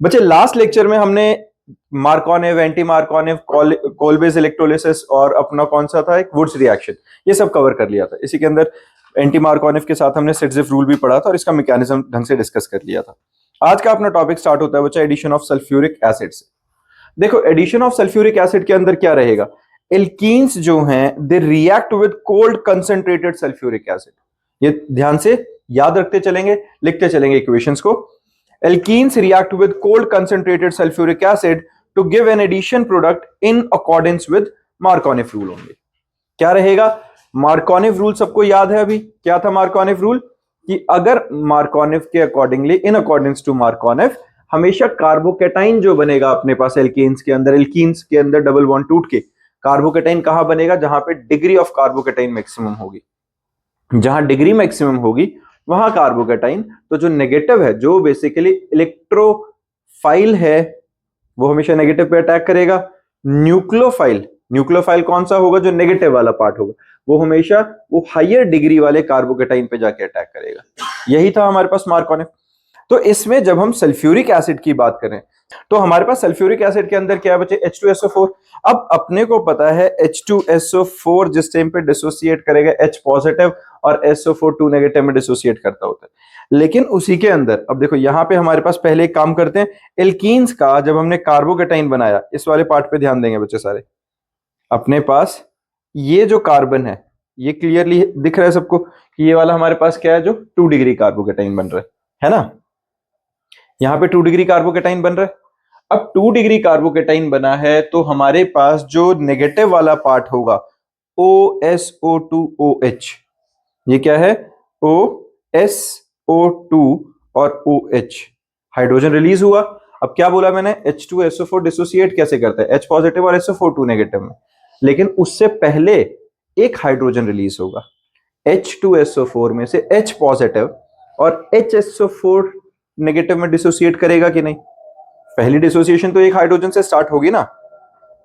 बच्चे last lecture में हमने मार्कोनेव, एंटी मार्कोनेव, कोलबेज इलेक्ट्रोलिसिस और अपना कौन सा था, एक वुड्स रिएक्शन, ये सब कवर कर लिया था। इसी के अंदर एंटी मार्कोनेव के साथ हमने सिटजिफ रूल भी पढ़ा था और इसका मैकेनिज्म ढंग से डिस्कस कर लिया था। आज का अपना टॉपिक स्टार्ट होता है बच्चा एडिशन ऑफ सल्फ्यूरिक एसिड से। देखो एडिशन ऑफ सल्फ्यूरिक एसिड के अंदर क्या रहेगा, एल्कीन्स जो हैं they react with cold concentrated sulphuric acid. ये ध्यान से याद रखते चलेंगे, लिखते चलेंगे इक्वेशंस को। Alkenes react with cold concentrated sulfuric acid to give an addition product in accordance with Markovnic rule only। क्या रहेगा, मार्कोनिव रूल सबको याद है। अभी क्या था मार्कोनिव रूल, कि अगर मार्कोनिव के अकॉर्डिंगली, इन अकॉर्डिंग्स टू मार्कोनिव, हमेशा कार्बोकेटाइन जो बनेगा अपने पास एल्केन्स के अंदर, एल्कीन्स के अंदर डबल बॉन्ड टूट के कार्बोकेटाइन कहां बनेगा, जहां पे डिग्री ऑफ कार्बोकेटाइन मैक्सिमम होगी। जहां डिग्री मैक्सिमम होगी वहां कार्बोकेटाइन, तो जो नेगेटिव है, जो बेसिकली इलेक्ट्रोफाइल है, वो हमेशा नेगेटिव पे अटैक करेगा। न्यूक्लियोफाइल, न्यूक्लियोफाइल कौन सा होगा, जो नेगेटिव वाला पार्ट होगा, वो हमेशा वो हायर डिग्री वाले कार्बोकेटाइन पे जाके अटैक करेगा। यही था हमारे पास मार्कोनिव। तो इसमें जब हम सल्फ्यूरिक एसिड की बात करें तो हमारे पास सल्फ्यूरिक एसिड के अंदर क्या बचे, H2SO4। अब अपने को पता है H2SO4 जिस टाइम पे डिसोसिएट करेगा H पॉजिटिव और SO4 2 नेगेटिव में डिसोसिएट करता होता है। लेकिन उसी के अंदर अब देखो यहां पे हमारे पास पहले एक काम करते हैं, एल्कीन्स का जब हमने कार्बोकेटाइन बनाया, इस वाले पार्ट पे ध्यान देंगे बच्चे सारे। अपने पास ये जो कार्बन है, ये क्लियरली दिख रहा है सबको कि ये वाला हमारे पास क्या है, जो 2 डिग्री कार्बोकेटाइन बन रहा है ना। यहां पे 2 डिग्री कार्बोकेटाइन बन रहा है। अब 2 डिग्री कार्बोकेटाइन बना है तो हमारे पास जो नेगेटिव वाला पार्ट होगा OSO2OH, ये क्या है, OSO2 और OH, हाइड्रोजन रिलीज हुआ। अब क्या बोला मैंने, H2SO4 डिसोसिएट कैसे करता है, H पॉजिटिव और SO4 2 नेगेटिव में, लेकिन उससे पहले एक हाइड्रोजन रिलीज होगा। H2SO4 में से H पॉजिटिव और HSO4 नेगेटिव में डिसोसिएट करेगा कि नहीं। पहली डिसोसिएशन तो एक हाइड्रोजन से स्टार्ट होगी ना,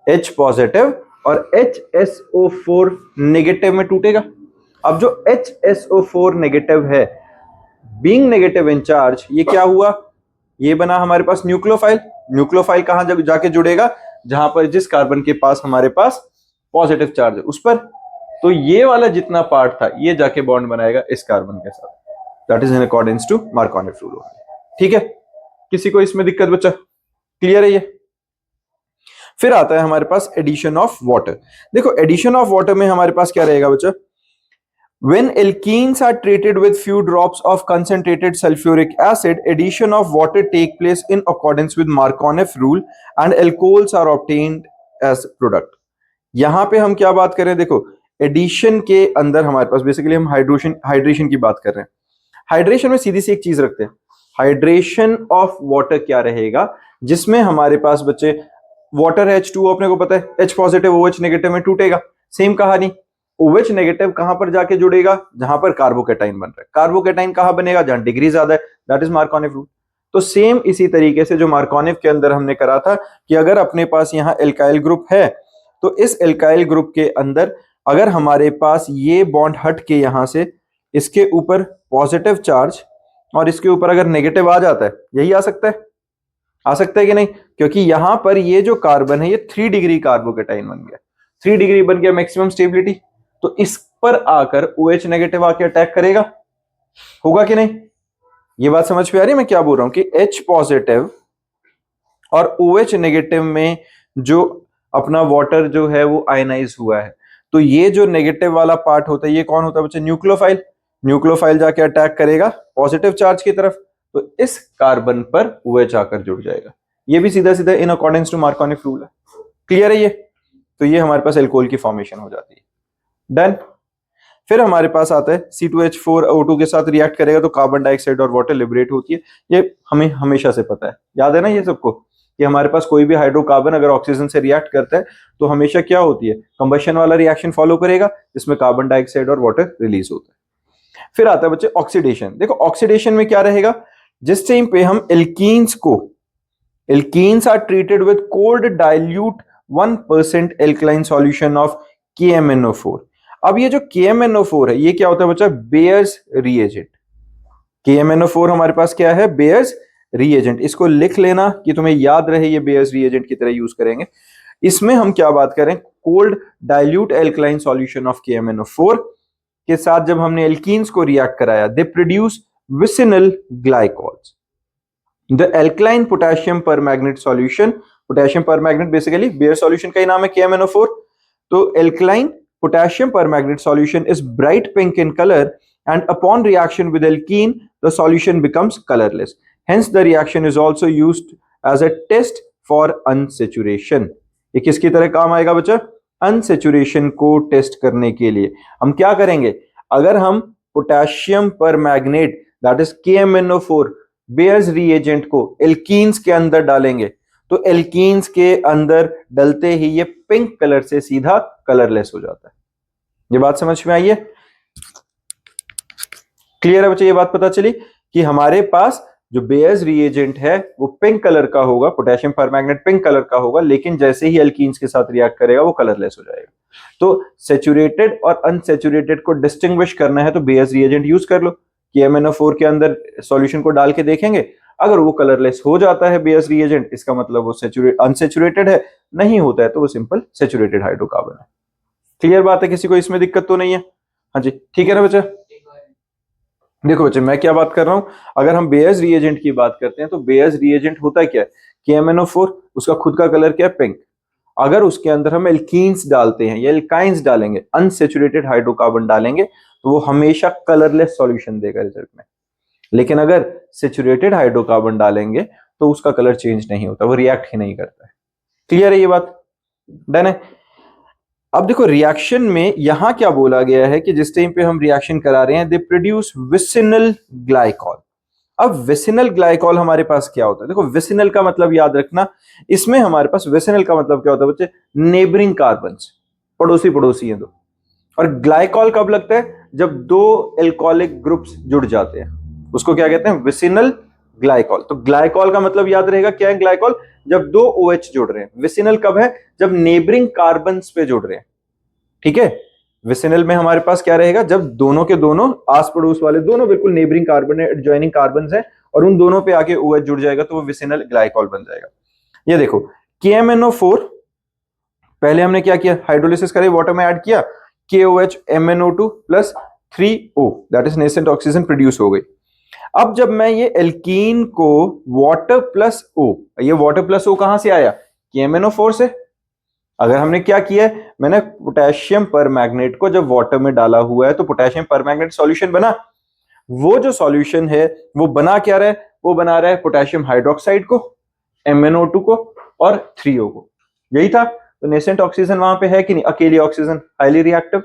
H पॉजिटिव और HSO4 नेगेटिव में टूटेगा। अब जो HSO4 नेगेटिव है, बीइंग नेगेटिव इन चार्ज, ये क्या हुआ, ये बना हमारे पास न्यूक्लियोफाइल। न्यूक्लियोफाइल कहां जाके जुड़ेगा, जहां पर जिस कार्बन के पास हमारे पास पॉजिटिव चार्ज है उस पर। तो ये वाला जितना पार्ट था ये जाके बॉन्ड बनाएगा इस कार्बन के साथ। That is in accordance to Markovnikov rule. ठीक है, किसी को इसमें दिक्कत बच्चा, क्लियर है ये। फिर आता है हमारे पास एडिशन ऑफ वाटर। देखो एडिशन ऑफ वाटर में हमारे पास क्या रहेगा बच्चा, when alkenes are treated with few drops of concentrated sulfuric acid, addition of water take place in accordance with Markovnic rule and alcohols are obtained as product। यहां पे हम क्या बात कर रहे हैं, देखो एडिशन के अंदर हमारे पास बेसिकली हम हाइड्रेशन की बात कर रहे हैं। हाइड्रेशन में सीधी सी एक चीज रखते हैं, हाइड्रेशन ऑफ वाटर क्या रहेगा, जिसमें हमारे पास बच्चे वाटर है H2O, अपने को पता है H पॉजिटिव OH नेगेटिव में टूटेगा। सेम कहानी, OH नेगेटिव कहां पर जाके जुड़ेगा, जहां पर कार्बोकेटाइन बन रहा है। कार्बोकेटाइन कहां बनेगा, जहां डिग्री ज्यादा है, दैट इज मार्कोनिव रूल। तो सेम इसी तरीके से जो मार्कोनिव के अंदर हमने करा था कि अगर अपने पास यहां एल्काइल ग्रुप है तो इस एल्काइल ग्रुप के अंदर अगर हमारे पास ये बॉन्ड हट के यहां से इसके ऊपर पॉजिटिव चार्ज और इसके ऊपर अगर नेगेटिव आ जाता है, यही आ सकता है कि नहीं, क्योंकि यहां पर ये जो कार्बन है ये 3 डिग्री कार्बोकेटाइन बन गया, 3 डिग्री बन गया मैक्सिमम स्टेबिलिटी। तो इस पर आकर OH नेगेटिव आके अटैक करेगा, होगा कि नहीं। ये बात समझ में आ रही है मैं क्या बोल रहा हूं, कि H पॉजिटिव और OH नेगेटिव में जो अपना वाटर जो है वो आयनाइज हुआ है, तो ये जो नेगेटिव वाला पार्ट होता है ये कौन होता है बच्चे, न्यूक्लियोफाइल। न्यूक्लियोफाइल जाके अटैक करेगा पॉजिटिव चार्ज की तरफ, तो इस कार्बन पर OH आकर जुड़ जाएगा। ये भी सीधा सीधा in according to Markovnikov rule है। क्लियर है ये। तो ये हमारे पास एल्कोहल की फॉर्मेशन हो जाती है। डन। फिर हमारे पास आता है C2H4O2 के साथ रिएक्ट करेगा तो कार्बन डाइऑक्साइड और वाटर लिबरेट होती है। ये हमें हमेशा से पता है, याद है ना ये सबको, कि हमारे पास कोई भी हाइड्रोकार्बन अगर ऑक्सीजन से रिएक्ट करता है तो हमेशा क्या होती है, कंबशन वाला रिएक्शन फॉलो करेगा जिसमें कार्बन डाइऑक्साइड और वाटर रिलीज होता है। फिर आता है बच्चे ऑक्सीडेशन। देखो ऑक्सीडेशन में क्या रहेगा, जिस टाइम पे हम alkynes are treated with cold dilute 1% alkaline solution of KMnO4। अब ये जो KMnO4 है ये क्या होता है बच्चा, बेयर्स रिएजेंट। KMnO4 हमारे पास क्या है, बेयर्स रीएजेंट, इसको लिख लेना कि तुम्हें याद रहे ये बेयर्स रीएजेंट की तरह यूज करेंगे। इसमें हम क्या बात करें, cold dilute alkaline solution of KMnO4 के साथ जब हमने एल्कीन्स को रिएक्ट कराया, they produce vicinal glycols. The alkaline potassium permanganate solution, potassium permanganate basically Baeyer solution का ही नाम है KMnO4। तो एल्कलाइन potassium permanganate solution is bright pink in color, and upon reaction with alkene the solution becomes colorless. Hence the reaction is also used as a test for unsaturation. ये किसकी तरह काम आएगा बच्चा? अनसेचुरेशन को टेस्ट करने के लिए हम क्या करेंगे, अगर हम potassium परमैग्नेट that is KMnO4 bears reagent को एल्कीन्स के अंदर डालेंगे तो एल्कीन्स के अंदर डलते ही ये पिंक कलर से सीधा कलरलेस हो जाता है। ये बात समझ में आई है? क्लियर है बच्चे? ये बात पता चली कि हमारे पास जो बेयर्स रिएजेंट है वो पिंक कलर का होगा, पोटेशियम परमैग्नेट पिंक कलर का होगा, लेकिन जैसे ही एल्कीन्स के साथ रिएक्ट करेगा वो कलरलेस हो जाएगा। तो सैचुरेटेड और अनसैचुरेटेड को डिस्टिंग्विश करना है तो बेयर्स रिएजेंट यूज कर लो। KMnO4 के अंदर सॉल्यूशन को डाल के देखेंगे, अगर वो कलरलेस हो जाता है बेयर्स रिएजेंट, इसका मतलब वो अनसैचुरेटेड है, नहीं होता है तो वो सिंपल सैचुरेटेड हाइड्रोकार्बन है। क्लियर बात है? किसी को इसमें दिक्कत तो नहीं है? हाँ जी, ठीक है ना बच्चा? देखो बच्चे मैं क्या बात कर रहा हूं, अगर हम बेयर्स रिएजेंट की बात करते हैं तो बेयर्स रिएजेंट होता क्या है, KMnO4 उसका खुद का कलर क्या है, पिंक। अगर उसके अंदर हम एल्कीन्स डालते हैं या एल्काइंस डालेंगे, अनसैचुरेटेड हाइड्रोकार्बन डालेंगे, तो वो हमेशा कलरलेस सॉल्यूशन देगा रिजल्ट में। लेकिन अगर सैचुरेटेड हाइड्रोकार्बन डालेंगे तो उसका कलर चेंज नहीं होता, वो रिएक्ट ही नहीं करता है। क्लियर है ये बात? डन है? अब देखो रिएक्शन में यहां क्या बोला गया है कि जिस टाइम पे हम रिएक्शन करा रहे हैं, दे प्रोड्यूस विसिनल ग्लाइकॉल। अब विसिनल ग्लाइकॉल हमारे पास क्या होता है? देखो विसिनल का मतलब याद रखना, इसमें हमारे पास विसिनल का मतलब क्या होता है बच्चे, नेबरिंग कार्बन्स, पड़ोसी पड़ोसी हैं दो। और ग्लाइकॉल कब लगता है? जब दो एल्कोहलिक ग्रुप्स जुड़ जाते हैं, उसको क्या कहते हैं, विसिनल ग्लाइकॉल। तो ग्लाइकॉल का मतलब याद रहेगा क्या है, ग्लाइकॉल जब दो OH जुड़ रहे हैं। विसिनल कब है? जब नेबरिंग कार्बन्स पे जुड़ रहे हैं। ठीक है, विसिनल में हमारे पास क्या रहेगा, जब दोनों के दोनों आस पड़ोस वाले दोनों बिल्कुल नेबरिंग कार्बन है, एडजॉइनिंग कार्बन्स हैं, और उन दोनों पे आके OH जुड़ जाएगा तो वो विसिनल ग्लाइकॉल बन जाएगा। ये देखो KMnO4, पहले हमने क्या किया, हाइड्रोलिसिस करे, वाटर में ऐड किया, KOH MnO2 plus 3O that is nascent oxygen produce हो गई। अब जब मैं ये एल्कीन को वाटर प्लस O, ये वाटर प्लस O कहां से आया, KMnO4 से। अगर हमने क्या किया है, मैंने पोटेशियम परमैग्नेट को जब वाटर में डाला हुआ है तो पोटेशियम परमैग्नेट सॉल्यूशन बना। वो जो सॉल्यूशन है वो बना क्या रहा है, वो बना रहा है पोटेशियम हाइड्रोक्साइड को, MnO2 को और 3O को। यही था। तो नेसेंट ऑक्सीजन वहां पे है कि नहीं, अकेली ऑक्सीजन, हाईली रिएक्टिव।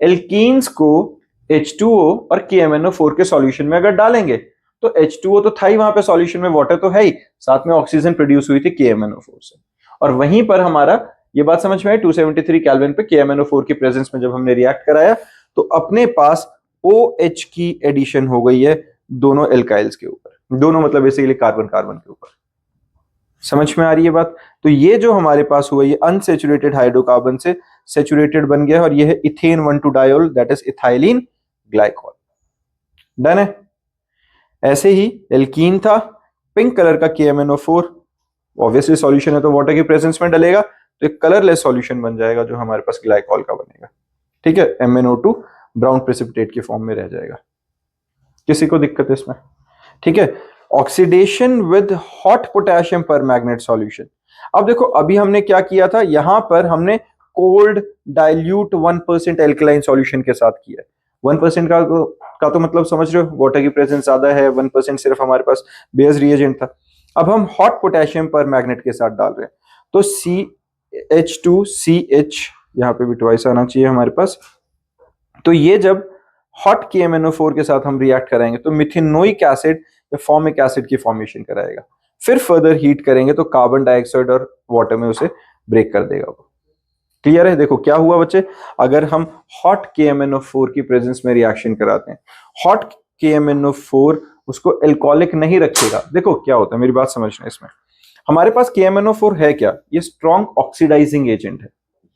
एल्कीन्स को H2O और KMnO4 के सॉल्यूशन में अगर डालेंगे तो H2O तो था ही वहां पे सॉल्यूशन में, वाटर तो है ही, साथ में ऑक्सीजन प्रोड्यूस हुई थी KMnO4 से। और वहीं पर हमारा ये बात समझ में आई, 273 केल्विन पे KMnO4 की प्रेजेंस में जब हमने रिएक्ट कराया तो अपने पास OH की एडिशन हो गई है दोनों एल्काइल्स के ऊपर, दोनों मतलब बेसिकली कार्बन कार्बन के ऊपर। समझ में आ रही है बात? तो ये जो हमारे पास हुआ, ये अनसैचुरेटेड हाइड्रोकार्बन से सैचुरेटेड बन गया और ये है ethane diol that is ethylene glycol. Done है? ऐसे ही एल्कीन था, पिंक कलर का KMnO4, ऑब्वियसली सॉल्यूशन है तो वाटर की प्रेजेंस में डलेगा तो एक कलरलेस सॉल्यूशन बन जाएगा जो हमारे पास ग्लाइकॉल का बनेगा। ठीक है, MnO2 ब्राउन प्रेसिपिटेट के फॉर्म में रह जाएगा। किसी को दिक्कत है इसमें? ठीक है, oxidation with hot potassium permanganate solution. अब देखो अभी हमने क्या किया था, यहां पर हमने कोल्ड डाइल्यूट 1% एल्कलाइन सॉल्यूशन के साथ किया। 1% का तो मतलब समझ रहे हो, वाटर की प्रेजेंस ज्यादा है, 1% सिर्फ हमारे पास बेस रिएजेंट था। अब हम हॉट पोटेशियम परमैग्नेट के साथ डाल रहे हैं तो CH2CH यहां पे भी ट्वाइस आना चाहिए हमारे पास। तो ये जब हॉट KMnO4 के साथ हम रिएक्ट कराएंगे तो मिथेनोइक एसिड या फॉर्मिक एसिड की फॉर्मेशन कराएगा। फिर फर्दर हीट करेंगे तो कार्बन डाइऑक्साइड और वाटर में उसे ब्रेक कर देगा वो। क्लियर है? देखो क्या हुआ बच्चे, अगर हम हॉट KMnO4 की प्रेजेंस में रिएक्शन कराते हैं, हॉट KMnO4 उसको एल्कोहलिक नहीं रखेगा। देखो क्या होता है, मेरी बात समझना, इसमें हमारे पास KMnO4 है क्या, ये स्ट्रॉन्ग ऑक्सीडाइजिंग एजेंट है।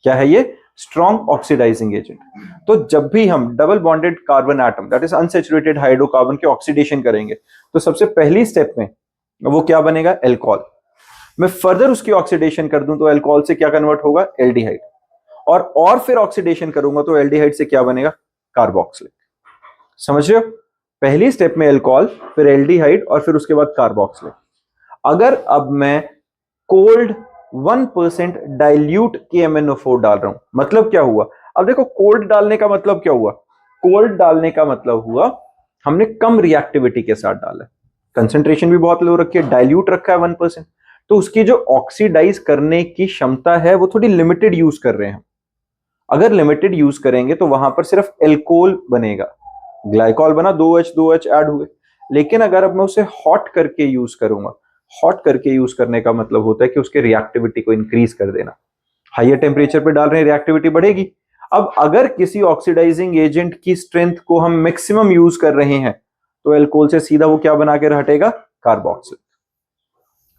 क्या है ये? Strong oxidising agent. तो जब भी हम double bonded carbon atom that is unsaturated hydrocarbon की ऑक्सीडेशन करेंगे तो सबसे पहली स्टेप में वो क्या बनेगा, एल्कोहल। मैं फर्दर उसकी ऑक्सीडेशन कर दूं तो एल्कोहल से क्या कन्वर्ट होगा, एल्डिहाइड। और फिर ऑक्सीडेशन करूंगा तो एल्डिहाइड से क्या बनेगा, कार्बोक्सिलिक। समझ रहे हो, पहली स्टेप में एल्कोहल, फिर एल्डिहाइड और फिर उसके बाद कार्बोक्सिलिक। अगर अब मैं कोल्ड 1% डाइल्यूट KMnO4 डाल रहा हूं, मतलब क्या हुआ, अब देखो कोल्ड डालने का मतलब क्या हुआ, कोल्ड डालने का मतलब हुआ हमने कम रिएक्टिविटी के साथ डाला है, कंसेंट्रेशन भी बहुत लो रखी है, डाइल्यूट रखा है 1%, तो उसकी जो ऑक्सीडाइज करने की क्षमता है वो थोड़ी लिमिटेड यूज कर रहे हैं। अगर लिमिटेड यूज करेंगे तो वहां पर सिर्फ एल्कोहल बनेगा, ग्लाइकॉल बना, 2H ऐड हुए। लेकिन अगर अब मैं उसे हॉट करके यूज करूंगा, हॉट करके यूज करने का मतलब होता है कि उसके रिएक्टिविटी को इंक्रीज कर देना। हाइयर टेम्परेचर पे डाल रहे हैं, रिएक्टिविटी बढ़ेगी। अब अगर किसी ऑक्सीडाइजिंग एजेंट की स्ट्रेंथ को हम मैक्सिमम यूज कर रहे हैं तो एल्कोहल से सीधा वो क्या बना के हटेगा, कार्बोक्सिल।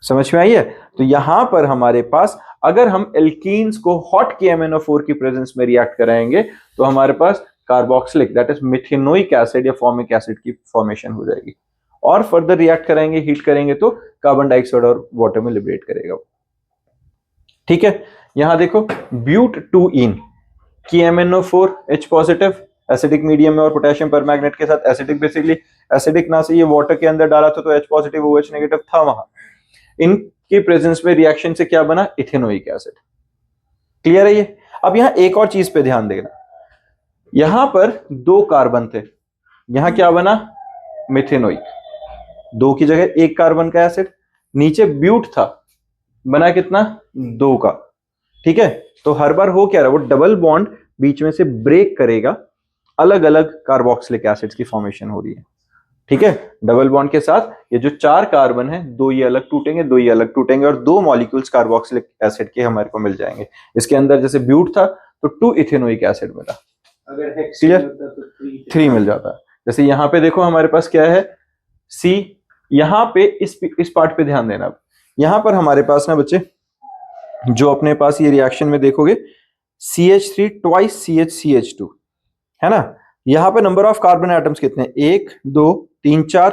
समझ में आई है। तो यहां पर हमारे पास अगर हम एल्कीन्स को हॉट KMnO4 की प्रेजेंस में रिएक्ट कराएंगे तो हमारे पास carboxylic that is methanoic acid या फॉर्मिक एसिड की फॉर्मेशन हो जाएगी। और फर्दर रिएक्ट कराएंगे, हीट करेंगे तो कार्बन डाइऑक्साइड और वाटर में लिबरेट करेगा। ठीक है, यहां देखो ब्यूट 2इन KMnO4 H positive acidic medium में और पोटेशियम परमैंगनेट के साथ एसिडिक, बेसिकली एसिडिक ना से ये वाटर के अंदर डाला था तो H पॉजिटिव OH नेगेटिव था वहां। इनके प्रेजेंस में रिएक्शन से क्या बना, इथेनोइक एसिड। क्लियर है ये। अब यहां एक और चीज पे ध्यान देना, यहां पर 2 कार्बन थे, यहां क्या बना, मिथेनोइक, 2 की जगह 1 कार्बन का एसिड, नीचे ब्यूट था, बना कितना, 2 का। ठीक है, तो हर बार हो क्या रहा, वो डबल बॉन्ड बीच में से ब्रेक करेगा, अलग अलग कार्बोक्सिलिक एसिड्स की फॉर्मेशन हो रही है। ठीक है, डबल बॉन्ड के साथ ये जो 4 कार्बन है, 2 ये अलग टूटेंगे, 2 ये अलग टूटेंगे और 2 मॉलिक्यूल्स कार्बोक्सिलिक एसिड के हमारे को मिल जाएंगे। इसके अंदर जैसे ब्यूट था तो 2 इथेनोइक एसिड मिला, अगर क्लियर, तो 3 मिल जाता है। जैसे यहां पे देखो हमारे पास क्या है, सी, यहां पे इस पार्ट पे ध्यान देना। यहां पर हमारे पास ना बच्चे, जो अपने पास ये रिएक्शन में देखोगे CH3 ट्वाइस CH2 है ना, यहां पे नंबर ऑफ कार्बन एटम्स कितने, 1 2 3 4,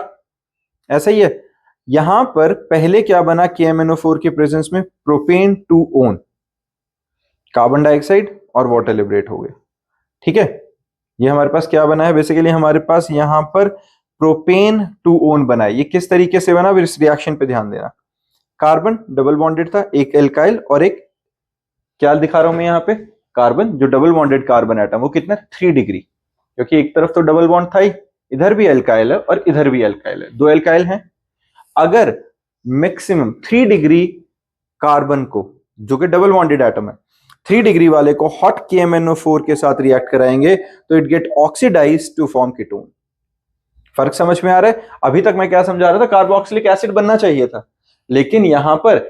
ऐसा ही है। यहां पर पहले क्या बना KMnO4 के प्रेजेंस में, प्रोपेन 2 ओन, कार्बन डाइऑक्साइड और वाटर लिबरेट हो गए। ठीक है, ये हमारे पास क्या बना है, बेसिकली हमारे पास यहां पर प्रोपेन 2 ओन बना है। ये किस तरीके से बना, इस रिएक्शन पे ध्यान देना। कार्बन डबल बॉन्डेड था, एक एल्काइल और एक, क्या दिखा रहा हूं मैं यहाँ पे, कार्बन, जो डबल बॉन्डेड कार्बन एटम वो कितना, 3 डिग्री, क्योंकि एक तरफ तो डबल बॉन्ड था ही, इधर भी एल्काइल है और इधर भी एल्काइल है, 2 एल्काइल हैं। अगर मैक्सिमम 3 डिग्री कार्बन को, जो कि डबल बॉन्डेड एटम है, 3 डिग्री वाले को हॉट KMnO4 के साथ रिएक्ट कराएंगे तो it get oxidise to form ketone. फर्क समझ में आ रहा है। अभी तक मैं क्या समझा रहा था, कार्बोक्सिलिक एसिड बनना चाहिए था, लेकिन यहां पर,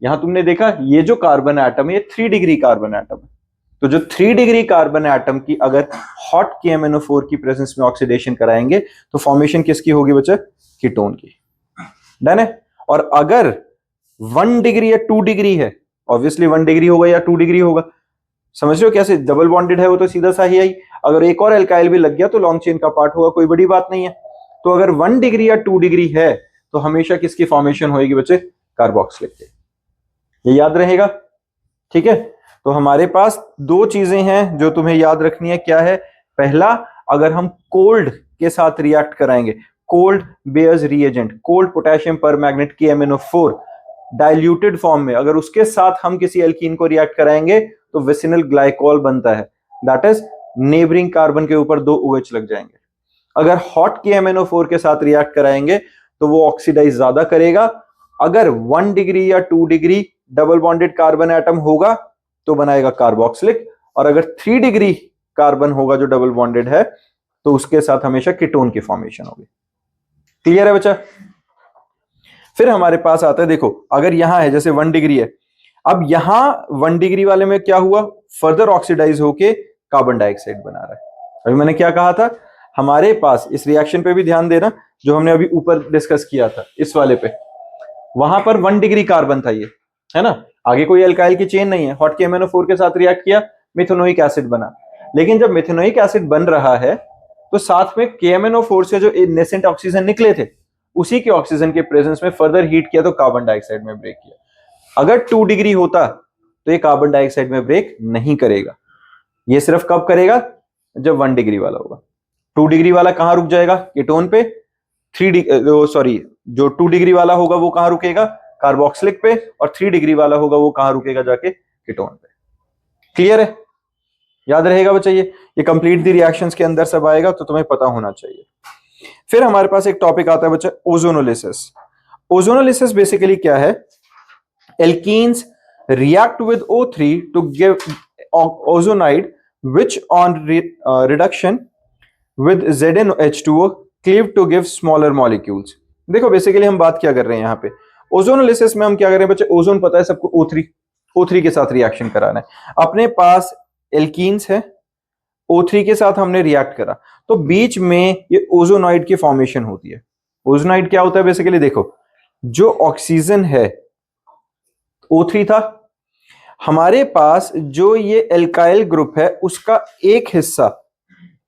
यहां तुमने देखा ये जो कार्बन एटम है ये 3 डिग्री कार्बन एटम है, तो जो 3 डिग्री कार्बन एटम की अगर हॉट KMnO4 की प्रेजेंस में ऑक्सीडेशन कराएंगे तो फॉर्मेशन किसकी होगी बच्चे, कीटोन की। डन है। और अगर 1 डिग्री या 2 डिग्री है, ऑब्वियसली 1 डिग्री होगा या 2 डिग्री होगा, समझ रहे हो कैसे, डबल बॉन्डेड है वो तो सीधा सा ही आई, अगर एक और एल्काइल भी लग गया तो लॉन्ग चेन का पार्ट होगा, कोई बड़ी बात नहीं है। तो अगर 1 डिग्री या 2 डिग्री है तो हमेशा किसकी फॉर्मेशन होगी बच्चे, कार्बोक्सिलिक की। ये याद रहेगा। ठीक है, तो हमारे पास 2 चीजें हैं जो तुम्हें याद रखनी है। क्या है, पहला, अगर हम कोल्ड के साथ रिएक्ट कराएंगे, cold bears reagent, cold potassium permanganate KMnO4 diluted form में, अगर उसके साथ हम किसी एल्कीन को रिएक्ट कराएंगे तो विसिनल ग्लाइकॉल बनता है, दैट इज नेबरिंग कार्बन के ऊपर 2 OH लग जाएंगे। अगर हॉट KMnO4 के साथ रिएक्ट कराएंगे तो वो ऑक्सीडाइज ज्यादा करेगा। अगर 1 डिग्री या 2 degree double bonded carbon atom होगा तो बनाएगा कार्बोक्सिलिक, और अगर 3 डिग्री कार्बन होगा जो डबल बॉन्डेड है तो उसके साथ हमेशा कीटोन की फॉर्मेशन होगी। क्लियर है बच्चा। फिर हमारे पास आता है, देखो अगर यहां है जैसे 1 डिग्री है, अब यहां 1 डिग्री वाले में क्या हुआ, फर्दर ऑक्सीडाइज होके कार्बन डाइऑक्साइड बना रहा है। अभी मैंने क्या कहा था, हमारे पास इस रिएक्शन पे भी ध्यान देना जो हमने अभी ऊपर डिस्कस किया था, इस वाले पे, वहां पर 1 डिग्री कार्बन था ये, है ना, आगे कोई एल्काइल की चेन नहीं है, हॉट KMnO4 के साथ रिएक्ट किया, मिथेनोइक एसिड बना। लेकिन जब मिथेनोइक एसिड बन रहा है तो साथ में KMnO4 से जो नेसेंट ऑक्सीजन निकले थे उसी के ऑक्सीजन के प्रेजेंस में फर्दर हीट किया तो कार्बन डाइऑक्साइड में ब्रेक किया। अगर 2 डिग्री होता तो ये कार्बन डाइऑक्साइड में ब्रेक नहीं करेगा, ये सिर्फ कब करेगा, जब 1 डिग्री वाला होगा। 2 डिग्री वाला कहां रुक जाएगा, कीटोन पे। 2 डिग्री वाला होगा वो कहां रुकेगा, कार्बोक्सिलिक पे। और 3 डिग्री वाला होगा वो कहां रुकेगा, जाके कीटोन पे। क्लियर है, याद रहेगा बच्चा। ये कंप्लीट द रिएक्शंस के अंदर सब आएगा, तो तुम्हें पता होना चाहिए। फिर हमारे पास एक टॉपिक आता है बच्चा, ओजोनोलिसिस। ओजोनोलिसिस बेसिकली क्या है, alkenes react with O3 to give ozonide, which on reduction with ZnH2O cleave to give smaller molecules। देखो बेसिकली हम बात क्या कर रहे हैं यहाँ पे, ओजोनोलिसिस में हम क्या कर रहे हैं बच्चे, ओजोन पता है सबको, O3 के साथ रिएक्शन कराना है। अपने पास एल्कीन्स है, O3 के साथ हमने रिएक्ट करा, तो बीच में ये ओजोनाइड की फॉर्मेशन होती है। ओजोनाइड क्या होता है बेसिकली, देखो जो ऑक्सीजन है O3 था, हमारे पास जो ये एल्काइल ग्रुप है उसका एक हिस्सा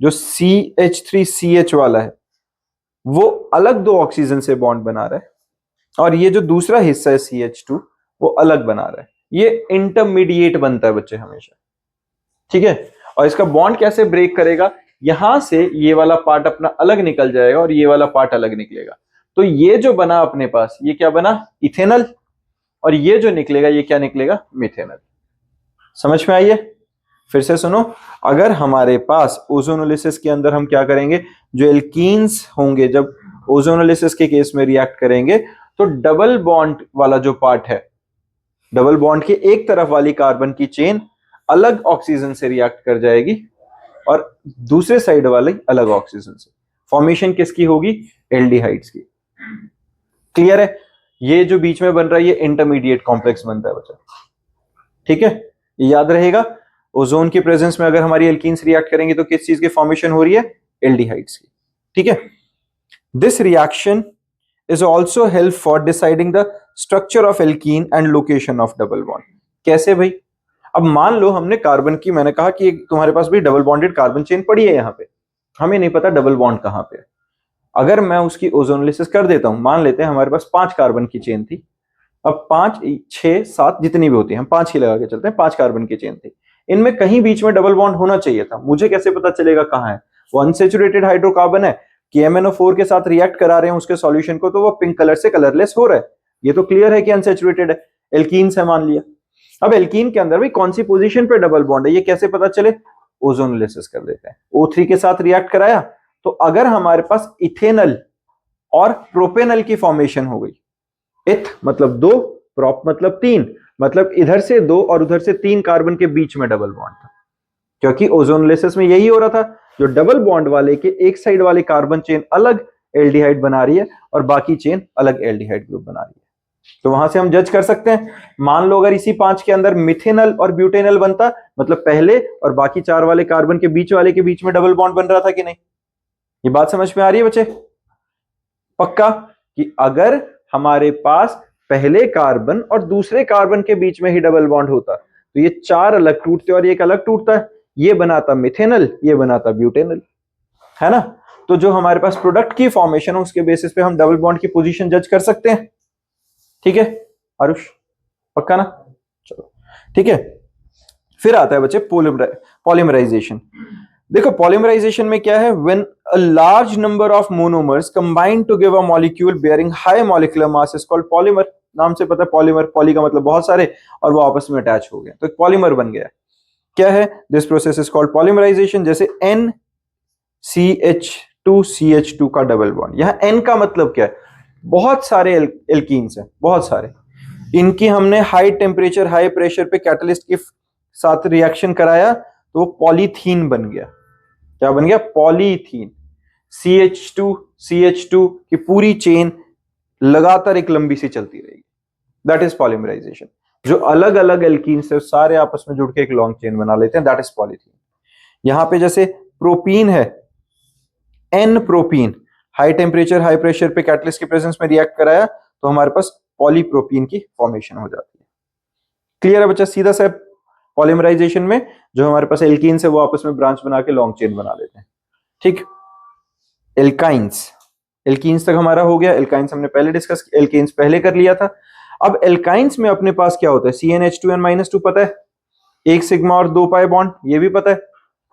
जो CH3CH वाला है वो अलग 2 ऑक्सीजन से बॉन्ड बना रहा है, और ये जो दूसरा हिस्सा है CH2 वो अलग बना रहा है। ये इंटरमीडिएट बनता है बच्चे हमेशा, ठीक है। और इसका बॉन्ड कैसे ब्रेक करेगा, यहां से ये वाला पार्ट अपना अलग निकल जाएगा और ये वाला पार्ट अलग निकलेगा। तो ये जो बना अपने पास, ये क्या बना, इथेनल, और ये जो निकलेगा ये क्या निकलेगा, मिथेनल। समझ में आई है, फिर से सुनो। अगर हमारे पास ओजोनोलिसिस के अंदर हम क्या करेंगे, जो एल्कीन्स होंगे जब ओजोनोलिसिस के केस में रिएक्ट करेंगे, तो डबल बॉन्ड वाला जो पार्ट है, डबल बॉन्ड के एक तरफ वाली कार्बन की चेन अलग ऑक्सीजन से रिएक्ट कर जाएगी और दूसरे साइड वाली अलग ऑक्सीजन से। फॉर्मेशन किसकी होगी, एल्डिहाइड्स की। क्लियर है, ये जो बीच में बन रहा है ये इंटरमीडिएट कॉम्प्लेक्स बनता है बच्चा, ठीक है। ये याद रहेगा, ओजोन की प्रेजेंस में अगर हमारी एल्कीन्स रिएक्ट करेंगे तो किस चीज की फॉर्मेशन हो रही है, एल्डिहाइड्स की, ठीक है। This reaction is also help for deciding the structure of alkene and location of double bond. कैसे भाई, अब मान लो हमने कार्बन की, मैंने कहा कि तुम्हारे पास भी डबल बॉन्डेड कार्बन चेन पड़ी है यहाँ पे, हमें नहीं पता डबल बॉन्ड कहां पे है। अगर मैं उसकी ओजोनोलिसिस कर देता हूं, मान लेते हैं हमारे पास 5 कार्बन की चेन थी, अब 5 6 7 जितनी भी होती है, हम 5 ही लगा के चलते हैं, 5 कार्बन की चेन थी, इनमें कहीं बीच में डबल बॉन्ड होना चाहिए था। मुझे कैसे पता चलेगा कहां है, वो अनसैचुरेटेड हाइड्रोकार्बन है कि MnO4 के साथ रिएक्ट करा रहे हैं उसके सॉल्यूशन को, तो वो पिंक कलर से कलरलेस हो रहा है, ये तो क्लियर है कि अनसैचुरेटेड है, एल्कीन्स है मान लिया। अब एल्कीन के अंदर भी कौन सी पोजीशन पे डबल बॉन्ड है ये कैसे पता चले, ओजोनोलिसिस कर देते हैं। O3 के साथ रिएक्ट कराया, तो अगर हमारे पास इथेनल और प्रोपेनल की फॉर्मेशन हो गई, इथ मतलब 2, प्रोप मतलब 3, मतलब इधर से 2 और उधर से 3 कार्बन के बीच में डबल बॉन्ड था, क्योंकि ओजोनोलिसिस में यही हो रहा था, जो डबल बॉन्ड वाले के एक साइड वाली कार्बन चेन अलग एल्डिहाइड बना रही है और बाकी चेन अलग एल्डिहाइड ग्रुप बना रही है। तो वहां से हम जज कर सकते हैं, मान लो अगर इसी 5 के अंदर मिथेनल और ब्यूटेनल बनता, मतलब पहले और बाकी 4 वाले कार्बन के बीच में डबल बॉन्ड बन रहा था कि नहीं। ये बात समझ में आ रही है बच्चे, पक्का, कि अगर हमारे पास पहले कार्बन और दूसरे कार्बन के बीच में ही डबल बॉन्ड होता तो ये 4 अलग टूटते और ये एक अलग टूटता है, ये बनाता मिथेनल, ये बनाता ब्यूटेनल, है ना। तो जो हमारे पास प्रोडक्ट की फॉर्मेशन है उसके बेसिस पे हम डबल बॉन्ड की पोजीशन जज कर सकते हैं, ठीक है आरुष, पक्का ना, चलो ठीक है। फिर आता है बच्चे पॉलीमराइजेशन। देखो पॉलीमराइजेशन में क्या है, when a large number of monomers combine to give a molecule bearing high molecular mass is called polymer. नाम से पता है पॉलीमर, पॉली का मतलब बहुत सारे और वो आपस में अटैच हो गए तो पॉलीमर बन गया। क्या है, this process is called polymerisation. जैसे NCH2CH2 का डबल बॉन्ड, यहां N का मतलब क्या है, बहुत सारे एल्कीन्स हैं, बहुत सारे, इनकी हमने हाई टेम्परेचर हाई प्रेशर पे कैटलिस्ट के साथ रिएक्शन कराया तो वो पॉलीथीन बन गया। क्या बन गया, पॉलीथीन। CH2 की पूरी चेन लगातार एक लंबी सी चलती रहेगी, दैट इज पॉलीमराइजेशन। जो अलग अलग एल्कीन्स है सारे आपस में जुड़ के एक लॉन्ग चेन बना लेते हैं, दैट इज पॉलीथीन। यहां पे जैसे प्रोपीन है, N propene, high temperature high pressure पे कैटलिस्ट के प्रेजेंस में रिएक्ट कराया तो हमारे पास पॉलीप्रोपीन की फॉर्मेशन हो जाती है। क्लियर है बच्चा, सीधा सा पॉलीमराइजेशन में जो हमारे पास एल्कीन्स है वो आपस में ब्रांच बना के लॉन्ग चेन बना लेते हैं, ठीक। एल्काइंस, एल्कीन्स तक हमारा हो गया, एल्काइंस हमने पहले डिस्कस, एल्केन्स पहले कर लिया था। अब एल्काइंस में अपने पास क्या होता है, CnH2n-2 पता है, एक सिग्मा और 2 पाई बॉन्ड, ये भी पता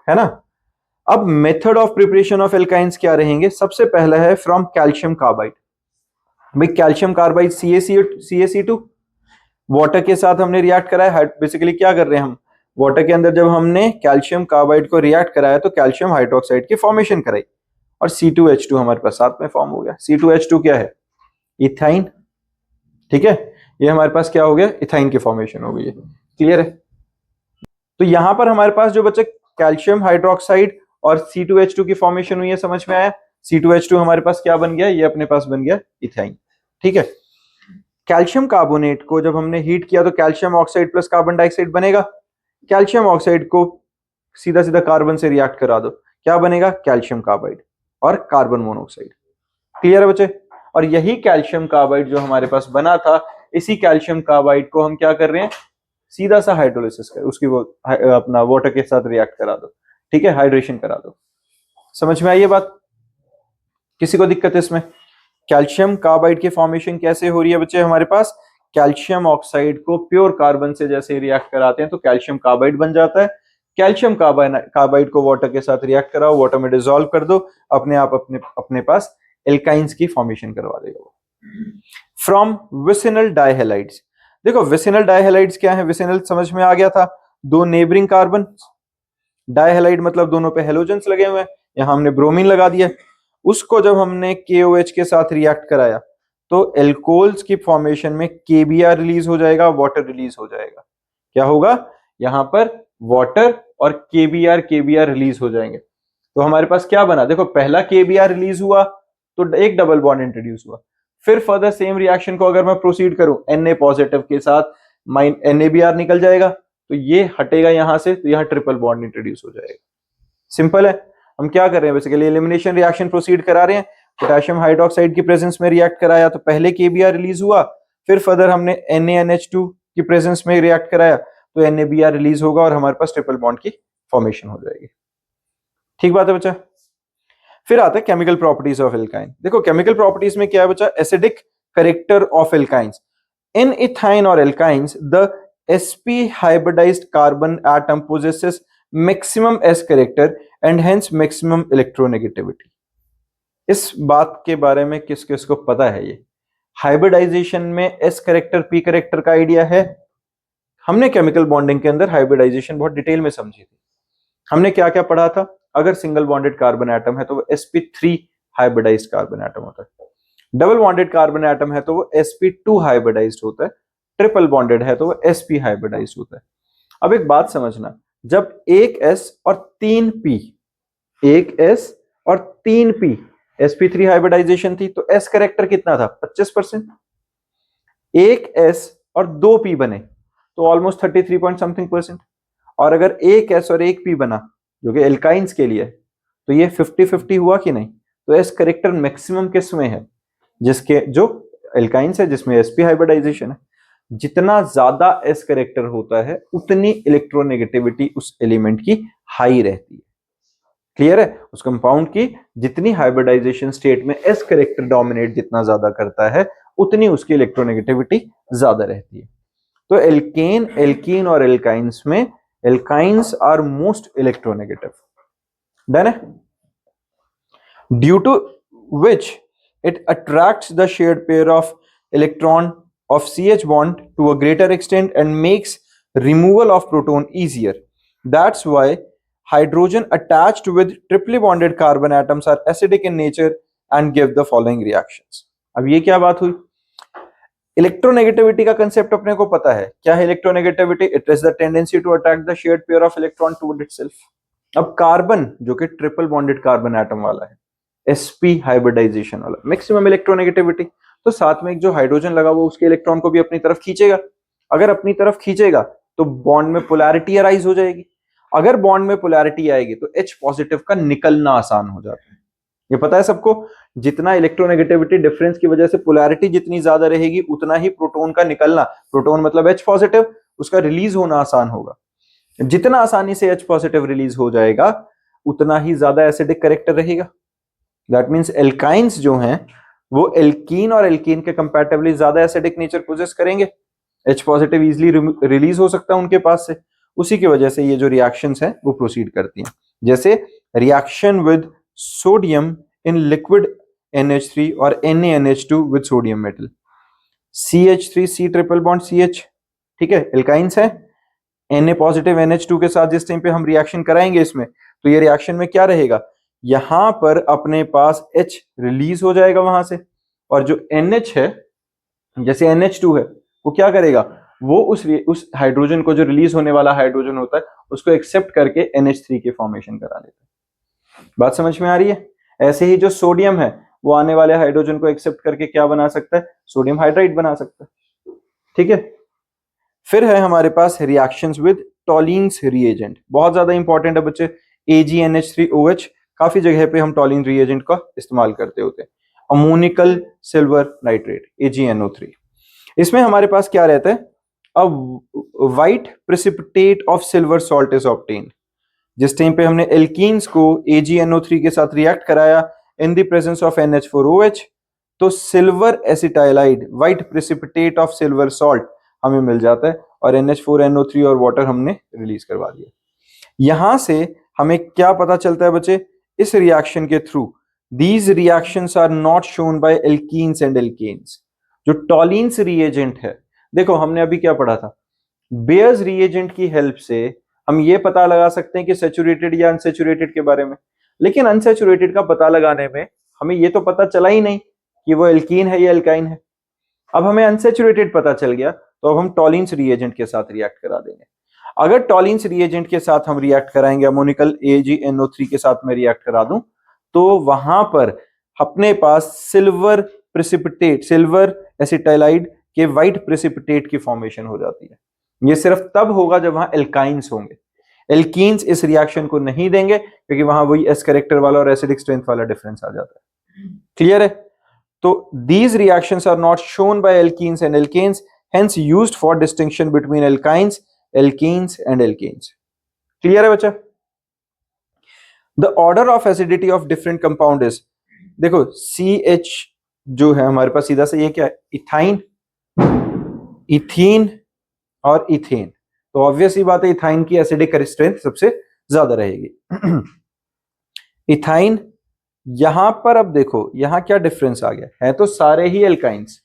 है ना। अब method of preparation of alkynes क्या रहेंगे, सबसे पहला है फ्रॉम कैल्शियम कार्बाइड। भाई कैल्शियम कार्बाइड CaC2 वाटर के साथ हमने रिएक्ट कराया, बेसिकली क्या कर रहे हैं हम, वाटर के अंदर जब हमने कैल्शियम कार्बाइड को रिएक्ट कराया तो कैल्शियम हाइड्रोक्साइड की फॉर्मेशन कराई और C2H2 हमारे पास साथ में फॉर्म हो गया। C2H2 क्या है, इथाइन, ठीक है, ये हमारे पास क्या हो गया, इथाइन की फॉर्मेशन हो गई है। क्लियर है। तो यहां पर हमारे पास जो बचे कैल्शियम हाइड्रोक्साइड और C2H2 की फॉर्मेशन हुई है, समझ में आया। C2H2 हमारे पास क्या बन गया, ये अपने पास बन गया इथाइन, ठीक है। कैल्शियम कार्बोनेट को जब हमने हीट किया तो calcium oxide plus carbon dioxide बनेगा। कैल्शियम ऑक्साइड को सीधा सीधा कार्बन से रिएक्ट करा दो, क्या बनेगा, कैल्शियम कार्बाइड और कार्बन मोनोऑक्साइड। क्लियर है बच्चे। और यही कैल्शियम कार्बाइड जो हमारे पास बना था, इसी कैल्शियम कार्बाइड को हम क्या कर रहे हैं, सीधा सा हाइड्रोलिसिस कर, उसकी वो अपना वाटर के साथ रिएक्ट करा दो, ठीक है, हाइड्रेशन करा दो। समझ में आई ये बात, किसी को दिक्कत है इसमें। कैल्शियम कार्बाइड की फॉर्मेशन कैसे हो रही है बच्चे, हमारे पास कैल्शियम ऑक्साइड को प्योर कार्बन से जैसे रिएक्ट कराते हैं तो कैल्शियम कार्बाइड बन जाता है। कैल्शियम कार्बाइड को वाटर के साथ रिएक्ट कराओ, वाटर में डिसॉल्व कर दो, अपने आप अपने पास एल्काइंस की फॉर्मेशन करवा देगा वो। फ्रॉम विसिनल डाइहैलाइड्स, देखो विसिनल डाइहैलाइड्स क्या है, विसिनल समझ में आ गया था, दो नेबरिंग कार्बन, डाइहैलाइड मतलब दोनों पे हेलोजेंस लगे हुए हैं, यहां हमने ब्रोमीन लगा दिया। उसको जब हमने KOH के साथ रिएक्ट कराया तो एल्कोहल्स की फॉर्मेशन में KBr रिलीज हो जाएगा, वाटर रिलीज हो जाएगा। क्या होगा, यहां पर वाटर और KBr रिलीज हो जाएंगे। तो हमारे पास क्या बना, देखो पहला KBr रिलीज हुआ तो एक डबल बॉन्ड इंट्रोड्यूस हुआ। फिर फर्दर सेम रिएक्शन को अगर मैं प्रोसीड करूं Na पॉजिटिव के साथ NaBr निकल जाएगा, तो ये हटेगा यहां से, तो यहां ट्रिपल बॉन्ड इंट्रोड्यूस हो जाएगा। सिंपल है। हम क्या कर रहे हैं, बेसिकली एलिमिनेशन रिएक्शन प्रोसीड करा रहे हैं। पोटेशियम हाइड्रोक्साइड की प्रेजेंस में रिएक्ट कराया तो पहले KBr रिलीज हुआ, फिर फर्दर हमने NaNH2 की प्रेजेंस में रिएक्ट कराया तो NaBr रिलीज होगा और हमारे पास ट्रिपल बॉन्ड की फॉर्मेशन हो जाएगी। ठीक बात है बच्चा। फिर आता है केमिकल प्रॉपर्टीज ऑफ एल्काइन। देखो केमिकल प्रॉपर्टीज में क्या है बच्चा, acidic character of alkynes. In ethyne और alkynes the sp hybridized carbon atom possesses maximum s character and hence maximum electronegativity। इस बात के बारे में किस किस को पता है, ये हाइब्रिडाइजेशन में s कैरेक्टर p कैरेक्टर का आइडिया है। हमने केमिकल बॉन्डिंग के अंदर हाइब्रिडाइजेशन बहुत डिटेल में समझी थी। हमने क्या क्या पढ़ा था, अगर सिंगल बॉन्डेड कार्बन एटम है तो वो sp3 हाइब्रिडाइज्ड कार्बन एटम होता है, डबल बॉन्डेड कार्बन एटम है तो वो sp2 हाइब्रिडाइज्ड होता है, ट्रिपल बॉन्डेड है तो वो sp हाइब्रिडाइज्ड होता है। अब एक बात समझना, जब एक s और 3 p, एक s और 3 p sp3 हाइब्रिडाइजेशन थी तो s कैरेक्टर कितना था, 25%। एक s और 2 p बने तो ऑलमोस्ट 33 पॉइंट समथिंग %। और अगर एक s और एक p बना जो कि एल्काइंस के लिए तो ये 50-50 हुआ कि नहीं। तो s कैरेक्टर मैक्सिमम किस में है, जिसके जो एल्काइंस है जिसमें sp हाइब्रिडाइजेशन है। जितना ज्यादा s कैरेक्टर होता है उतनी इलेक्ट्रोनेगेटिविटी उस एलिमेंट की हाई रहती है। क्लियर है। उस कंपाउंड की जितनी हाइब्रिडाइजेशन स्टेट में s कैरेक्टर डोमिनेट जितना ज्यादा करता है उतनी उसकी इलेक्ट्रोनेगेटिविटी ज्यादा रहती है। तो एल्केन, एल्कीन और एल्काइंस में alkynes are most electronegative. Done है। Due to which it attracts the shared pair of electron of CH bond to a greater extent and makes removal of proton easier. That's why hydrogen attached with triply bonded carbon atoms are acidic in nature and give the following reactions. अब ये क्या बात हुई, electronegativity का concept अपने को पता है। क्या है electronegativity, it is the tendency to attract the shared pair of electron toward itself. अब कार्बन जो कि ट्रिपल बॉन्डेड कार्बन एटम वाला है, sp हाइब्रिडाइजेशन वाला, मैक्सिमम इलेक्ट्रोनेगेटिविटी, तो साथ में एक जो हाइड्रोजन लगा वो उसके इलेक्ट्रॉन को भी अपनी तरफ खींचेगा। अगर अपनी तरफ खींचेगा तो बॉन्ड में पोलैरिटी अराइज हो जाएगी। अगर बॉन्ड में पोलैरिटी आएगी तो H पॉजिटिव का निकलना आसान हो जाता है। ये पता है सबको, जितना इलेक्ट्रोनेगेटिविटी डिफरेंस की वजह से पोलैरिटी जितनी ज्यादा रहेगी उतना ही प्रोटॉन का निकलना, प्रोटॉन मतलब H पॉजिटिव, उसका रिलीज होना आसान होगा। जितना आसानी से H पॉजिटिव रिलीज हो जाएगा उतना ही ज्यादा एसिडिक कैरेक्टर रहेगा। दैट मीन्स एल्काइंस जो हैं वो एल्कीन और एल्कीन के कंपैरेटिवली ज्यादा एसिडिक नेचर पोजेस करेंगे, H पॉजिटिव इजीली रिलीज हो सकता है उनके पास से, उसी की वजह से ये जो रिएक्शंस हैं वो प्रोसीड करती हैं। जैसे reaction with sodium in liquid NH3 और NaNH2 with sodium metal, CH3C triple bond CH, ठीक है, एल्काइंस है, Na पॉजिटिव NH2 के साथ जिस टाइम पे हम रिएक्शन कराएंगे इसमें, तो ये रिएक्शन में क्या रहेगा, यहां पर अपने पास H रिलीज हो जाएगा वहां से, और जो NH है जैसे NH2 है वो क्या करेगा, वो उस हाइड्रोजन को, जो रिलीज होने वाला हाइड्रोजन होता है, उसको एक्सेप्ट करके NH3 के फॉर्मेशन करा देता है। बात समझ में आ रही है? ऐसे ही जो सोडियम है वो आने वाले हाइड्रोजन को एक्सेप्ट करके क्या बना सकता है, सोडियम हाइड्राइड बना सकता है, ठीक है। फिर है हमारे पास रिएक्शंस विद टॉलिन्स रिएजेंट, बहुत ज्यादा इंपॉर्टेंट है बच्चे, AgNH3OH, काफी जगह पे हम टॉलिन रिएजेंट का इस्तेमाल करते होते हैं। अमोनिकल सिल्वर नाइट्रेट AgNO3, इसमें हमारे पास क्या रहता है, अब white precipitate of silver salt is obtained. जिस टाइम पे हमने एल्कीन्स को AgNO3 के साथ रिएक्ट कराया in the presence of NH4OH, तो silver acetylide, white precipitate of silver salt हमें मिल जाता है, और NH4NO3 और वाटर हमने रिलीज करवा दिया। यहां से हमें क्या पता चलता है बच्चे, इस रिएक्शन के through these reactions are not shown by alkynes and alkanes. जो टॉलिन्स रिएजेंट है, देखो हमने अभी क्या पढ़ा था, बेयर्स रिएजेंट की हेल्प से हम ये पता लगा सकते हैं कि सैचुरेटेड या अनसैचुरेटेड के बारे में, लेकिन अनसैचुरेटेड का पता लगाने में हमें ये तो पता चला ही नहीं कि वो एल्कीन है या एल्काइन है। अब हमें अनसैचुरेटेड पता चल गया, तो अब हम टॉलिन्स रिएजेंट के साथ रिएक्ट करा देंगे। अगर टॉलिन्स रिएजेंट के साथ हम रिएक्ट कराएंगे, अमोनिकल AgNO3 के साथ मैं रिएक्ट करा दूं, तो वहां पर अपने पास सिल्वर प्रेसिपिटेट, सिल्वर एसिटाइलाइड के व्हाइट प्रेसिपिटेट की फॉर्मेशन हो जाती है। ये सिर्फ तब होगा जब वहां एल्काइंस होंगे, एल्कीन्स इस रिएक्शन को नहीं देंगे, क्योंकि वहां वही एस कैरेक्टर वाला और एसिडिक स्ट्रेंथ वाला डिफरेंस आ जाता है। क्लियर है? तो these reactions are not shown by alkenes and alkanes, hence used for distinction between alkynes, alkenes and alkanes. Clear है बच्चा? The order of acidity of different compound is, देखो CH जो है हमारे पास सीधा से ये क्या है, इथाइन, इथीन और इथेन, तो ऑब्वियस ही बात है इथाइन की एसिडिक स्ट्रेंथ सबसे ज्यादा रहेगी। इथाइन, यहां पर अब देखो यहां क्या डिफरेंस आ गया है, तो सारे ही एल्काइंस,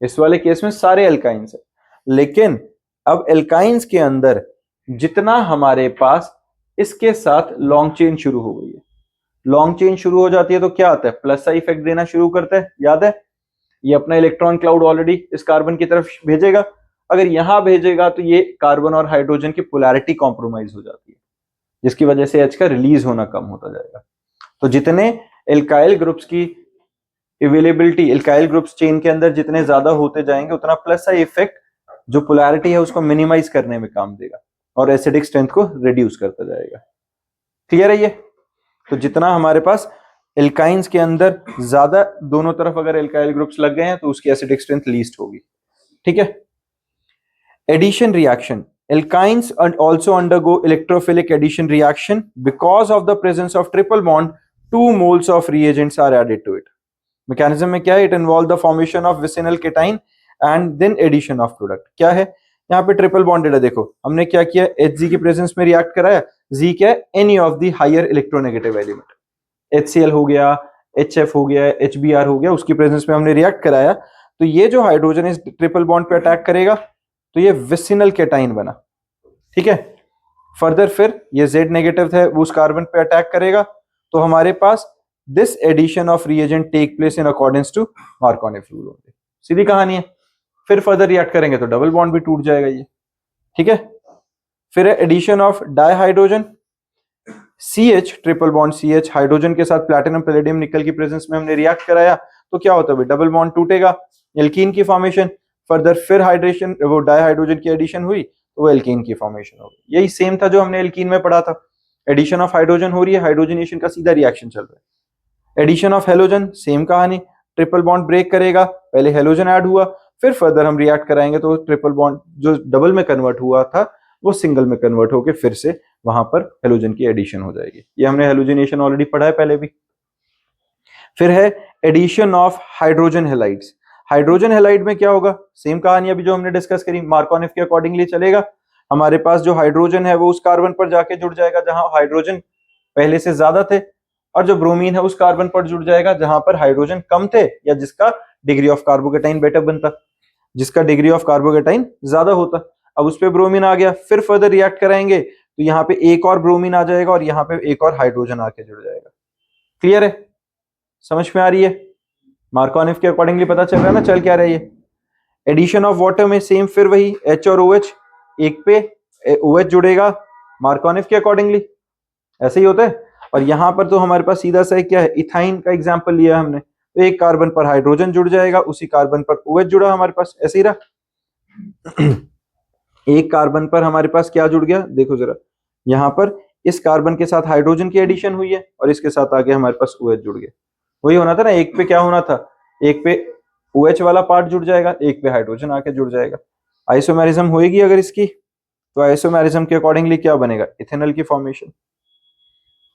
इस वाले केस में सारे एल्काइंस है, लेकिन अब एल्काइंस के अंदर जितना हमारे पास इसके साथ लॉन्ग चेन शुरू हो गई है, लॉन्ग चेन शुरू हो जाती है तो क्या आता है, प्लस सा इफेक्ट देना शुरू करता है, याद है, ये अपना इलेक्ट्रॉन क्लाउड ऑलरेडी इस कार्बन की तरफ भेजेगा, अगर यहां भेजेगा तो ये कार्बन और हाइड्रोजन की पोलैरिटी कॉम्प्रोमाइज हो जाती है, जिसकी वजह से H का रिलीज होना कम होता जाएगा। तो जितने एल्काइल ग्रुप्स की अवेलेबिलिटी, एल्काइल ग्रुप्स चेन के अंदर जितने ज्यादा होते जाएंगे, उतना प्लस सा इफेक्ट जो पोलैरिटी है उसको मिनिमाइज करने में काम देगा और एसिडिक स्ट्रेंथ को रिड्यूस करता जाएगा। क्लियर है ये? तो जितना हमारे पास एल्काइंस के अंदर ज्यादा दोनों तरफ अगर एल्काइल ग्रुप्स लग गए हैं तो उसकी एसिडिक स्ट्रेंथ लीस्ट होगी, ठीक है। Addition reaction, alkynes also undergo electrophilic addition reaction because of the presence of triple bond, 2 moles of reagents are added to it. Mechanism में क्या है, it involve the formation of vicinal cation and then addition of product। क्या है यहाँ पे triple bonded है, देखो हमने क्या किया, Hg की प्रेजेंस में रिएक्ट कराया, Z क्या है, any of the higher electronegative element, HCl हो गया, HF हो गया, HBr हो गया, उसकी प्रेजेंस में हमने रिएक्ट कराया, तो ये जो हाइड्रोजन इस ट्रिपल बॉन्ड पे अटैक करेगा तो ये विसिनल केटाइन बना, ठीक है। फर्दर फिर ये Z नेगेटिव है वो उस कार्बन पे अटैक करेगा, तो हमारे पास this addition of reagent take place in accordance to Markovnikov rule only, सीधी कहानी है। फिर फर्दर रिएक्ट करेंगे तो डबल बॉन्ड भी टूट जाएगा ये, ठीक है। फिर addition of dihydrogen, CH triple bond CH hydrogen के साथ प्लैटिनम पैलेडियम निकल की प्रेजेंस में हमने रिएक्ट कराया, तो क्या होता है, डबल बॉन्ड टूटेगा, एल्कीन की फॉर्मेशन, फर्दर फिर हाइड्रेशन, वो डाइहाइड्रोजन की एडिशन हुई तो वो एल्कीन की फॉर्मेशन हो गई। यही सेम था जो हमने एल्कीन में पढ़ा था, एडिशन ऑफ हाइड्रोजन हो रही है, हाइड्रोजनेशन का सीधा रिएक्शन चल रहा है। एडिशन ऑफ हेलोजन, सेम कहानी, ट्रिपल बॉन्ड ब्रेक करेगा, पहले हेलोजन ऐड हुआ, फिर फर्दर हम रिएक्ट कराएंगे तो ट्रिपल बॉन्ड जो डबल में कन्वर्ट हुआ था वो सिंगल में कन्वर्ट होकर फिर से वहां पर हेलोजन की एडिशन हो जाएगी। ये हमने हेलोजनेशन ऑलरेडी पढ़ा है पहले भी। फिर है addition of hydrogen halides. Hydrogen halide में क्या होगा, सेम कहानी अभी जो हमने डिस्कस करी, मार्कोनिफ के अकॉर्डिंगली चलेगा। हमारे पास जो हाइड्रोजन है वो उस कार्बन पर जाके जुड़ जाएगा जहां हाइड्रोजन पहले से ज्यादा थे, और जो ब्रोमीन है उस कार्बन पर जुड़ जाएगा जहां पर हाइड्रोजन कम थे या जिसका डिग्री ऑफ कार्बोकेटाइन बेटर बनता, जिसका डिग्री ऑफ कार्बोकेटाइन ज्यादा होता। अब उस पर ब्रोमीन आ गया, फिर फर्दर रिएक्ट कराएंगे तो यहाँ पे एक और ब्रोमीन आ जाएगा और यहाँ पे एक और हाइड्रोजन आके जुड़ जाएगा। क्लियर है, समझ में आ रही है? मार्कोनिफ के अकॉर्डिंगली पता चल रहा है ना चल क्या रहा है ये। एडिशन ऑफ वाटर में सेम फिर वही H और OH, एक पे OH जुड़ेगा मार्कोनिफ के अकॉर्डिंगली, ऐसे ही होता है। और यहां पर तो हमारे पास सीधा सा क्या है, इथाइन का एग्जांपल लिया हमने, तो एक कार्बन पर हाइड्रोजन जुड़ जाएगा, उसी कार्बन पर OH जुड़ा हमारे पास, ऐसे ही रहा। एक कार्बन पर हमारे पास क्या जुड़ गया, देखो जरा, यहां पर इस कार्बन के साथ हाइड्रोजन की एडिशन हुई है और इसके साथ आगे हमारे पास OH जुड़ गया। वही होना था ना, एक पे क्या होना था, एक पे OH वाला पार्ट जुड़ जाएगा, एक पे हाइड्रोजन आके जुड़ जाएगा। आइसोमेरिज्म होएगी अगर इसकी, तो आइसोमेरिज्म के अकॉर्डिंगली क्या बनेगा, इथेनॉल की फॉर्मेशन।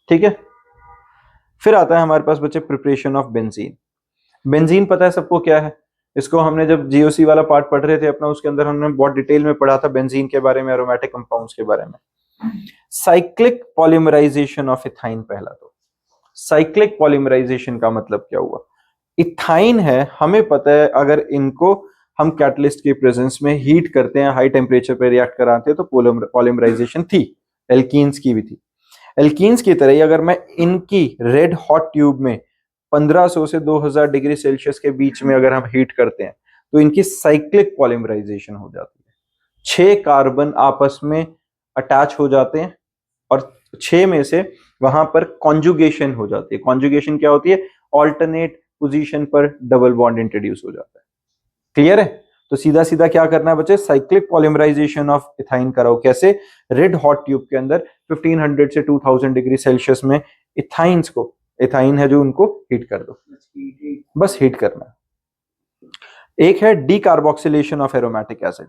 ठीक है, फिर आता है हमारे पास बच्चे प्रिपरेशन ऑफ बेंजीन। बेंजीन पता है सबको क्या है, इसको हमने जब जीओसी वाला पार्ट पढ़ रहे थे अपना, उसके अंदर हमने बहुत डिटेल में पढ़ा था बेंजीन के बारे में, एरोमेटिक कंपाउंड्स के बारे में। साइक्लिक पॉलीमराइजेशन ऑफ इथाइन, पहला तो साइक्लिक पॉलीमराइजेशन का मतलब क्या हुआ, इथाइन है, हमें पता है अगर इनको हम कैटलिस्ट के प्रेजेंस में हीट करते हैं, हाई टेम्परेचर पे रिएक्ट कराते हैं तो पॉलीमराइजेशन थी, एल्कीन्स की भी थी। एल्कीन्स की तरह ही अगर मैं इनकी रेड हॉट ट्यूब में 1500 से 2000 डिग्री सेल्सियस के बीच में अगर हम हीट करते हैं तो इनकी साइक्लिक पॉलीमराइजेशन हो जाती है। 6 कार्बन आपस में अटैच हो जाते हैं और 6 में से वहां पर कॉन्जुगेशन हो जाती है। कॉन्जुगेशन क्या होती है, ऑल्टरनेट पोजीशन पर डबल बॉन्ड इंट्रोड्यूस हो जाता है। क्लियर है? तो सीधा सीधा क्या करना है बच्चे, साइक्लिक पॉलीमराइजेशन ऑफ इथाइन कराओ। कैसे, रेड हॉट ट्यूब के अंदर 1500 से 2000 डिग्री सेल्सियस में इथाइंस को, इथाइन है जो, उनको हीट कर दो, बस हीट करना। एक है decarboxylation of aromatic acid.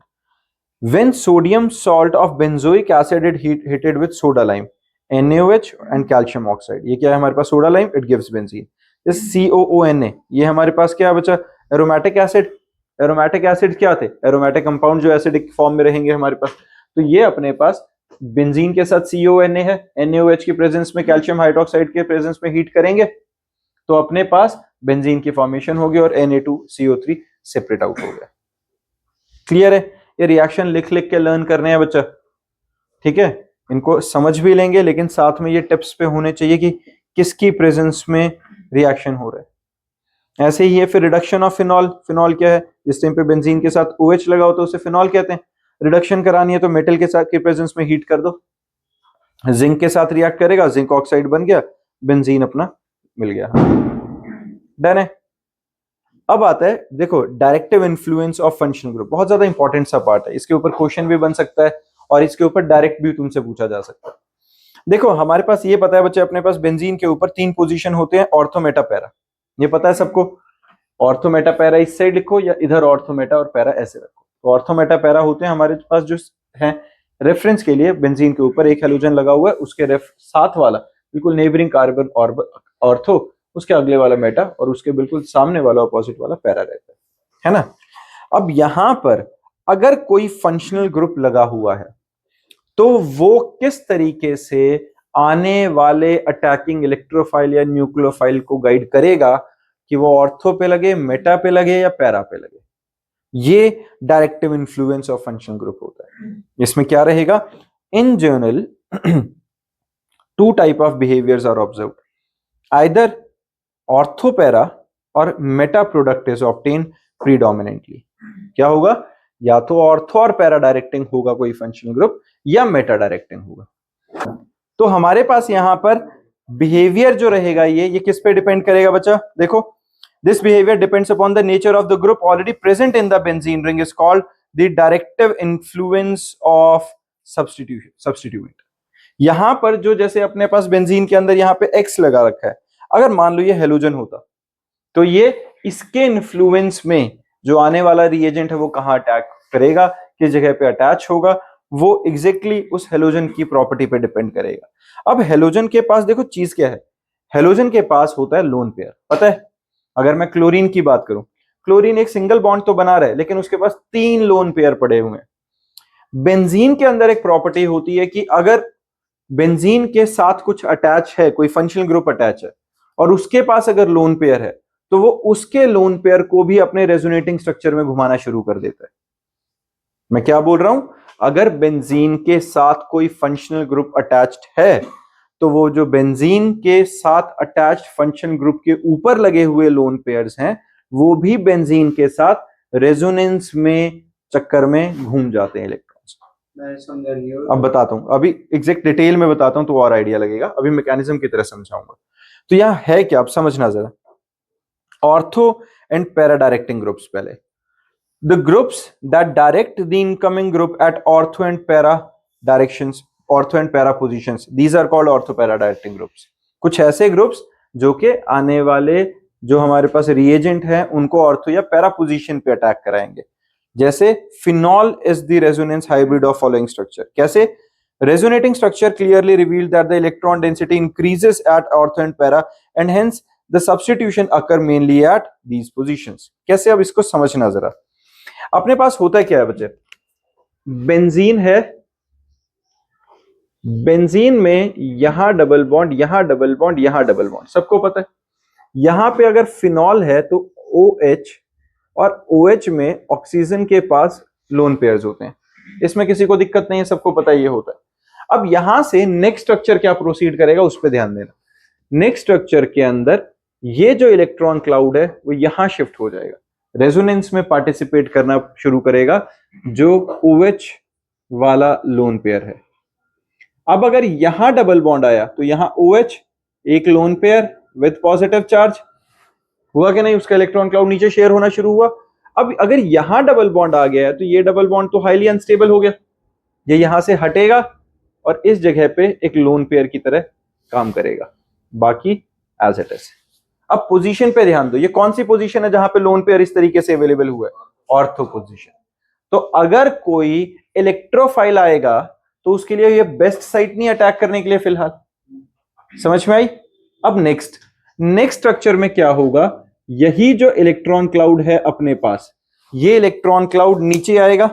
When sodium salt of benzoic acid is heated with soda lime, NaOH and calcium oxide, ये क्या है हमारे पास, soda lime, it gives benzene। इस COONA, ये हमारे पास क्या बचा, एरोमेटिक एसिड। एरोमेटिक एसिड क्या थे, एरोमेटिक कंपाउंड जो एसिडिक फॉर्म में रहेंगे हमारे पास, तो ये अपने पास बेंजीन के साथ CONA है, NaOH की प्रेजेंस में, कैल्शियम हाइड्रोक्साइड के प्रेजेंस में हीट करेंगे तो अपने पास बेंजीन की फॉर्मेशन होगी और Na2CO3 सेपरेट आउट हो गया। क्लियर है? ये रिएक्शन लिख लिख के लर्न करने हैं बच्चा, ठीक है, इनको समझ भी लेंगे लेकिन साथ में ये टिप्स पे होने चाहिए कि किसकी प्रेजेंस में रिएक्शन हो रहा है। ऐसे ही है फिर रिडक्शन ऑफ फिनॉल। फिनॉल क्या है, जिस टाइम पे बेंजीन के साथ OH लगा हो तो उसे फिनॉल कहते हैं। रिडक्शन करानी है तो मेटल के साथ की प्रेजेंस में हीट कर दो, जिंक के साथ रिएक्ट करेगा, जिंक ऑक्साइड बन गया, बेंजीन अपना मिल गया। डन है। अब आता है देखो directive influence of functional group, बहुत ज्यादा इंपॉर्टेंट सा पार्ट है, इसके ऊपर क्वेश्चन भी बन सकता है और इसके ऊपर डायरेक्ट भी तुमसे पूछा जा सकता है। देखो हमारे पास ये पता है बच्चे, अपने पास बेंजीन के ऊपर 3 पोजीशन होते हैं, ऑर्थो मेटा पैरा, ये पता है सबको। ऑर्थो मेटा पैरा इस साइड लिखो या इधर ऑर्थो मेटा और पैरा ऐसे रखो। तो ऑर्थो मेटा पैरा होते हैं हमारे पास जो है रेफरेंस के लिए, बेंजीन के ऊपर एक हेलोजन लगा हुआ है, उसके साथ वाला बिल्कुल नेबरिंग कार्बन ऑर्थो, उसके अगले वाला मेटा और उसके बिल्कुल सामने वाला अपोजिट वाला पैरा रहता है ना। अब यहां पर अगर कोई फंक्शनल ग्रुप लगा हुआ है तो वो किस तरीके से आने वाले अटैकिंग इलेक्ट्रोफाइल या न्यूक्लियोफाइल को गाइड करेगा कि वो ऑर्थो पे लगे, मेटा पे लगे या पैरा पे लगे, ये directive influence of functional group होता है। इसमें क्या रहेगा, in general 2 type of behaviours are observed, either ortho para और meta product is obtain predominantly. क्या होगा, या तो ऑर्थो और पैरा डायरेक्टिंग होगा कोई फंक्शनल ग्रुप या मेटा डायरेक्टिंग होगा। तो हमारे पास यहां पर बिहेवियर जो रहेगा ये किस पे डिपेंड करेगा बच्चा, देखो this behaviour depends upon the nature of the group already present in the benzene ring, is called the directive influence of substituent. यहां पर जो जैसे अपने पास बेंजीन के अंदर यहां पे X लगा रखा है, अगर मान लो ये हेलोजन होता तो ये इसके इन्फ्लुएंस में जो आने वाला रिएजेंट है वो कहां अटैक करेगा, किस जगह पे अटैच होगा, वो एग्जैक्टली उस हेलोजन की प्रॉपर्टी पे डिपेंड करेगा। अब हेलोजन के पास देखो चीज क्या है, हेलोजन के पास होता है लोन पेयर, पता है? अगर मैं क्लोरीन की बात करूं, क्लोरीन एक सिंगल बॉन्ड तो बना रहा है लेकिन उसके पास 3 लोन पेयर पड़े हुए हैं। बेंजीन के अंदर एक प्रॉपर्टी होती है कि अगर बेंजीन के साथ कुछ अटैच है, कोई फंक्शनल ग्रुप अटैच है और उसके पास अगर लोन पेयर है, तो वो उसके लोन पेयर को भी अपने रेजोनेटिंग स्ट्रक्चर में घुमाना शुरू कर देता है। मैं क्या बोल रहा हूं? अगर बेंजीन के साथ कोई फंक्शनल ग्रुप अटैच्ड है, तो वो जो बेंजीन के साथ अटैच्ड फंक्शन ग्रुप के ऊपर लगे हुए लोन पेयर्स हैं, वो भी बेंजीन के साथ रेजोनेंस में चक्कर में घूम जाते हैं इलेक्ट्रॉन्स। मैं समझा नहीं हूँ। अब बताता हूं, अभी एग्जैक्ट डिटेल में बताता हूं तो और आइडिया लगेगा, अभी मैकेनिज्म की तरह समझाऊंगा। तो यहां है क्या, आप समझना जरा। Ortho and para directing groups पहले। The groups that direct the incoming group at ortho and para directions, ortho and para positions, these are called ortho para directing groups. कुछ ऐसे ग्रुप्स जो कि आने वाले जो हमारे पास रिएजेंट हैं उनको ऑर्थो या पैरा पोजीशन पे अटैक कराएंगे। जैसे phenol is the resonance hybrid of following structure. कैसे? Resonating structure clearly revealed that the electron density increases at ortho and para and hence the substitution occur mainly at these positions. कैसे? अब इसको समझना जरा। अपने पास होता है क्या है बच्चे? बेंजीन है, बेंजीन में यहां डबल बॉन्ड, यहां डबल बॉन्ड, यहां डबल बॉन्ड, सबको पता है। यहां पे अगर फिनॉल है तो OH, और OH में ऑक्सीजन के पास लोन पेयर्स होते हैं। इसमें किसी को दिक्कत नहीं है, सबको पता है ये होता है। अब यहां से नेक्स्ट स्ट्रक्चर क्या प्रोसीड करेगा उस पर ध्यान देना। नेक्स्ट स्ट्रक्चर के अंदर ये जो इलेक्ट्रॉन क्लाउड है वो यहां शिफ्ट हो जाएगा, रेजोनेंस में पार्टिसिपेट करना शुरू करेगा, जो OH वाला लोन पेयर है। अब अगर यहां डबल बॉन्ड आया तो यहां OH एक lone pair with positive charge हुआ कि नहीं, उसका इलेक्ट्रॉन क्लाउड नीचे शेयर होना शुरू हुआ। अब अगर यहां डबल बॉन्ड आ गया है तो ये डबल बॉन्ड तो हाईली अनस्टेबल हो गया, ये यहां से हटेगा और इस जगह पे एक लोन पेयर की तरह काम करेगा, बाकी एज इट इज। अब पोजीशन पे ध्यान दो, ये कौन सी पोजीशन है जहां पे लोन पेयर इस तरीके से अवेलेबल हुआ है? Ortho position. तो अगर कोई इलेक्ट्रोफाइल आएगा तो उसके लिए ये बेस्ट साइट नहीं अटैक करने के लिए फिलहाल। समझ में आई? अब नेक्स्ट स्ट्रक्चर में क्या होगा? यही जो इलेक्ट्रॉन क्लाउड है अपने पास, ये इलेक्ट्रॉन क्लाउड नीचे आएगा,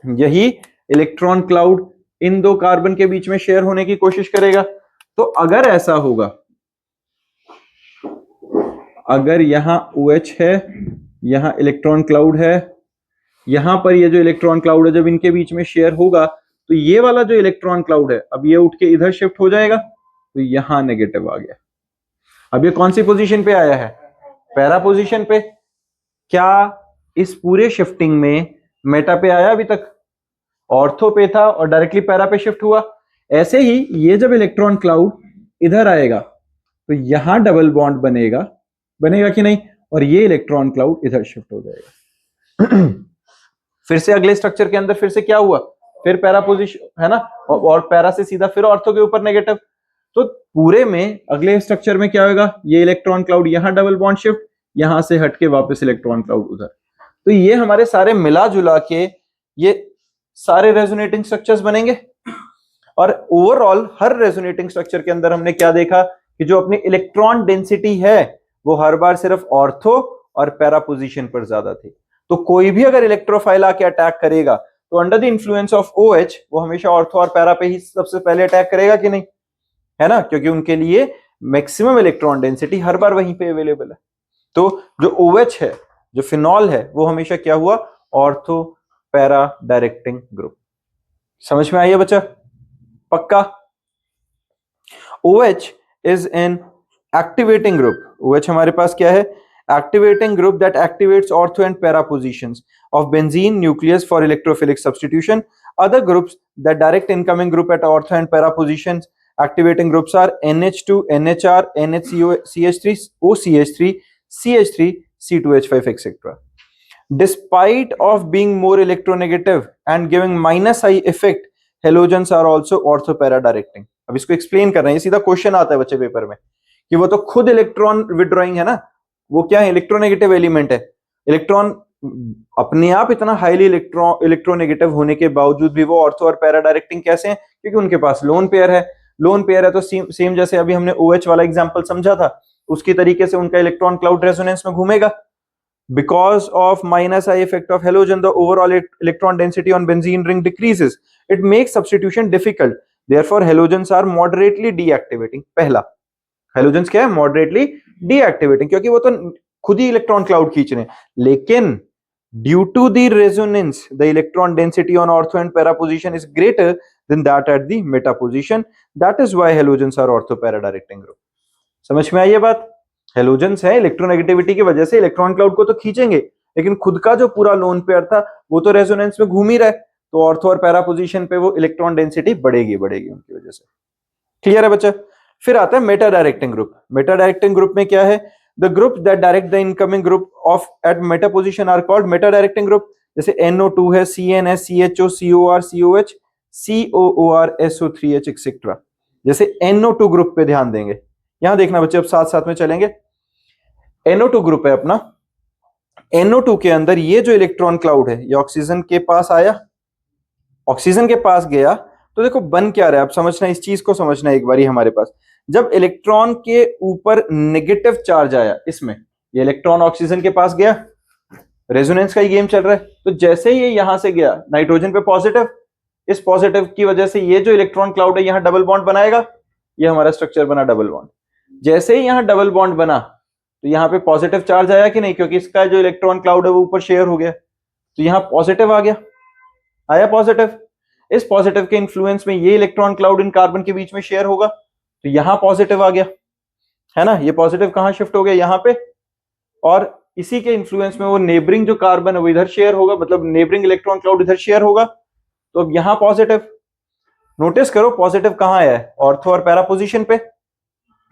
यही इलेक्ट्रॉन क्लाउड इन दो कार्बन के बीच में शेयर होने की कोशिश करेगा। तो अगर ऐसा होगा, अगर यहां OH है, यहां इलेक्ट्रॉन क्लाउड है, यहां पर ये जो इलेक्ट्रॉन क्लाउड है जब इनके बीच में शेयर होगा तो ये वाला जो इलेक्ट्रॉन क्लाउड है अब ये उठ के इधर शिफ्ट हो जाएगा, तो यहां नेगेटिव आ गया। अब ये कौन सी पोजीशन पे आया है? पैरा पोजीशन पे। क्या इस पूरे शिफ्टिंग में मेटा पे आया? अभी तक ऑर्थो पे था और डायरेक्टली पैरा पे शिफ्ट हुआ। ऐसे ही ये जब इलेक्ट्रॉन क्लाउड इधर आएगा तो यहां डबल बॉन्ड बनेगा, बनेगा कि नहीं, और ये इलेक्ट्रॉन क्लाउड इधर शिफ्ट हो जाएगा। फिर से अगले स्ट्रक्चर के अंदर फिर से क्या हुआ? फिर पैरा पोजीशन है ना, और पैरा से सीधा फिर ऑर्थो के ऊपर नेगेटिव। तो पूरे में अगले स्ट्रक्चर में क्या होगा? ये इलेक्ट्रॉन क्लाउड यहां डबल बॉन्ड शिफ्ट, यहां से हटके वापस इलेक्ट्रॉन क्लाउड उधर। तो ये हमारे सारे मिला जुला के ये सारे रेजोनेटिंग स्ट्रक्चर्स बनेंगे। और ओवरऑल हर रेजोनेटिंग स्ट्रक्चर के अंदर हमने क्या देखा कि जो अपनी इलेक्ट्रॉन डेंसिटी है वो हर बार सिर्फ ऑर्थो और पैरा पोजीशन पर ज्यादा थी। तो कोई भी अगर इलेक्ट्रोफाइल आके अटैक करेगा तो under the influence of OH वो हमेशा ऑर्थो और पैरा पे ही सबसे पहले अटैक करेगा कि नहीं, है ना, क्योंकि उनके लिए मैक्सिमम इलेक्ट्रॉन डेंसिटी हर बार वहीं पे अवेलेबल है। तो जो OH है, जो फिनॉल है, वो हमेशा क्या हुआ? Ortho para directing group. समझ में आई है बच्चा? पक्का? OH is an activating group. OH हमारे पास क्या है? Activating group that activates ortho and para positions of benzene nucleus for electrophilic substitution. Other groups that direct incoming group at ortho and para positions activating groups are NH2, NHR, NHCO, CH3, OCH3, CH3, C2H5, etc. Despite of being more electronegative and giving minus I effect, halogens are also ortho para directing. अब इसको explain कर रहे हैं, सीधा question आता है बच्चे paper में कि वो तो खुद इलेक्ट्रॉन विड्रॉइंग है ना, वो क्या है? इलेक्ट्रोनेगेटिव एलिमेंट है। इलेक्ट्रॉन अपने आप इतना हाईली इलेक्ट्रोनेगेटिव होने के बावजूद भी वो ऑर्थो और पैरा डायरेक्टिंग कैसे हैं? क्योंकि उनके पास लोन पेयर है। लोन पेयर है तो सेम जैसे अभी हमने OH वाला एग्जांपल समझा था उसकी तरीके से उनका इलेक्ट्रॉन क्लाउड रेजोनेंस में घूमेगा. Because of minus I effect of halogen, the overall electron density on benzene ring decreases. It makes substitution difficult. Therefore, halogens are moderately deactivating. पहला, halogens क्या है? Moderately deactivating, क्योंकि वो तो खुद ही इलेक्ट्रॉन क्लाउड खींच रहे हैं. लेकिन due to the resonance, the electron density on ortho and para position is greater than that at the meta position. That is why halogens are ortho para directing group. समझ में आई ये बात? Halogens है, electronegativity की वजह से electron cloud को तो खींचेंगे, लेकिन खुद का जो पूरा लोन पेयर था वो तो रेजोनेंस में घूम ही रहा है, तो ऑर्थो और पैरा पोजीशन पे वो इलेक्ट्रॉन डेंसिटी बढ़ेगी उनकी वजह से. क्लियर है बच्चा? फिर आता है meta directing group. Meta directing group में क्या है? The group that direct the incoming group of at meta position are called meta directing group. जैसे NO2 है, CN है, CHO, COR, COH, COOR, SO3H etcetera. जैसे NO2 ग्रुप पे ध्यान देंगे. यहां देखना बच्चे, अब साथ साथ में चलेंगे. NO2 ग्रुप है अपना. NO2 के अंदर ये जो इलेक्ट्रॉन क्लाउड है ये ऑक्सीजन के पास आया, ऑक्सीजन के पास गया, तो देखो बन क्या रहा है. अब समझना, इस चीज को समझना एक बारी. हमारे पास जब इलेक्ट्रॉन के ऊपर नेगेटिव चार्ज आया, इसमें ये इलेक्ट्रॉन ऑक्सीजन के पास गया, रेजोनेंस का ही गेम चल रहा है, तो जैसे ही ये यहां से गया नाइट्रोजन पे पॉजिटिव, इस पॉजिटिव की वजह से ये जो इलेक्ट्रॉन क्लाउड है यहां डबल बॉन्ड बनाएगा. ये हमारा स्ट्रक्चर बना डबल बॉन्ड. जैसे ही यहां डबल बॉन्ड बना तो यहां पे पॉजिटिव चार्ज आया कि नहीं, क्योंकि इसका जो इलेक्ट्रॉन क्लाउड है वो ऊपर शेयर हो गया, तो यहां पॉजिटिव आ गया, आया पॉजिटिव. इस पॉजिटिव के इन्फ्लुएंस में ये इलेक्ट्रॉन क्लाउड इन कार्बन के बीच में शेयर होगा, तो यहां पॉजिटिव आ गया, है ना. ये पॉजिटिव कहां शिफ्ट हो गया? यहां पे. और इसी के इन्फ्लुएंस में वो नेबरिंग जो कार्बन है वो इधर शेयर होगा, मतलब नेबरिंग इलेक्ट्रॉन क्लाउड इधर शेयर होगा, तो अब यहां पॉजिटिव. नोटिस करो पॉजिटिव कहां आया है? ऑर्थो और पैरा पोजीशन पे.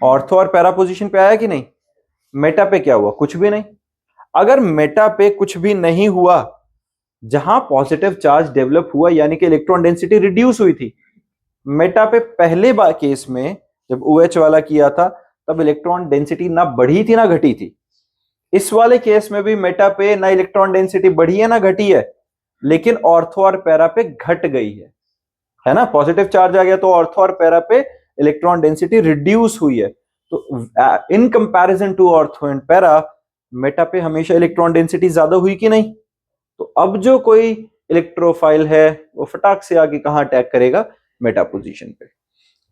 ऑर्थो और पैरा पोजीशन पे आया कि नहीं? मेटा पे क्या हुआ? कुछ भी नहीं. अगर मेटा पे कुछ भी नहीं हुआ, जहां पॉजिटिव चार्ज डेवलप हुआ यानी कि इलेक्ट्रॉन डेंसिटी रिड्यूस हुई थी. मेटा पे पहले बार केस में जब OH वाला किया था तब इलेक्ट्रॉन डेंसिटी ना बढ़ी थी ना घटी थी. इस वाले केस में भी मेटा पे ना इलेक्ट्रॉन डेंसिटी बढ़ी है ना घटी है, लेकिन ऑर्थो और पैरा पे घट गई है ना. पॉजिटिव चार्ज आ गया तो ऑर्थो और पैरा पे इलेक्ट्रॉन डेंसिटी रिड्यूस हुई है. तो in comparison to ortho and para, meta पे हमेशा इलेक्ट्रॉन डेंसिटी ज्यादा हुई कि नहीं. तो अब जो कोई इलेक्ट्रोफाइल है वो फटाक से आगे कहां अटैक करेगा? मेटा पोजीशन पे.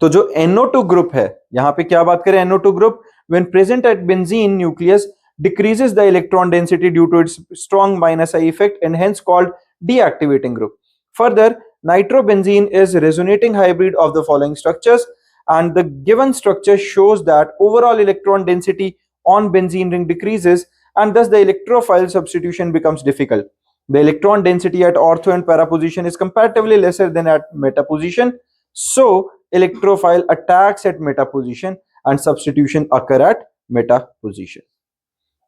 तो जो NO2 ग्रुप है, यहां पे क्या बात करें? NO2 group when present at benzene nucleus decreases the electron density due to its strong minus I effect and hence called deactivating group. Further, nitrobenzene is resonating hybrid of the following structures, and the given structure shows that overall electron density on benzene ring decreases and thus the electrophile substitution becomes difficult. The electron density at ortho and para position is comparatively lesser than at meta position, so electrophile attacks at meta position and substitution occur at meta position.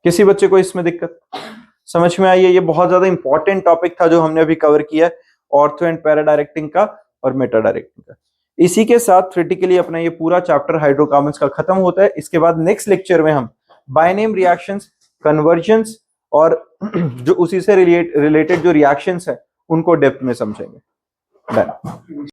किसी बच्चे को इसमें दिक्कत समझ में आई है? ये बहुत ज्यादा इंपॉर्टेंट टॉपिक था जो हमने अभी कवर किया, ऑर्थो एंड पैरा डायरेक्टिंग का और मेटा डायरेक्टिंग का. इसी के साथ थ्योरेटिकली अपना ये पूरा चैप्टर हाइड्रोकार्बन्स का खत्म होता है. इसके बाद नेक्स्ट लेक्चर में हम बायनेम रिएक्शंस, कन्वर्जेंस और जो उसी से रिलेटेड जो रिएक्शंस है उनको डेप्थ में समझेंगे. डन.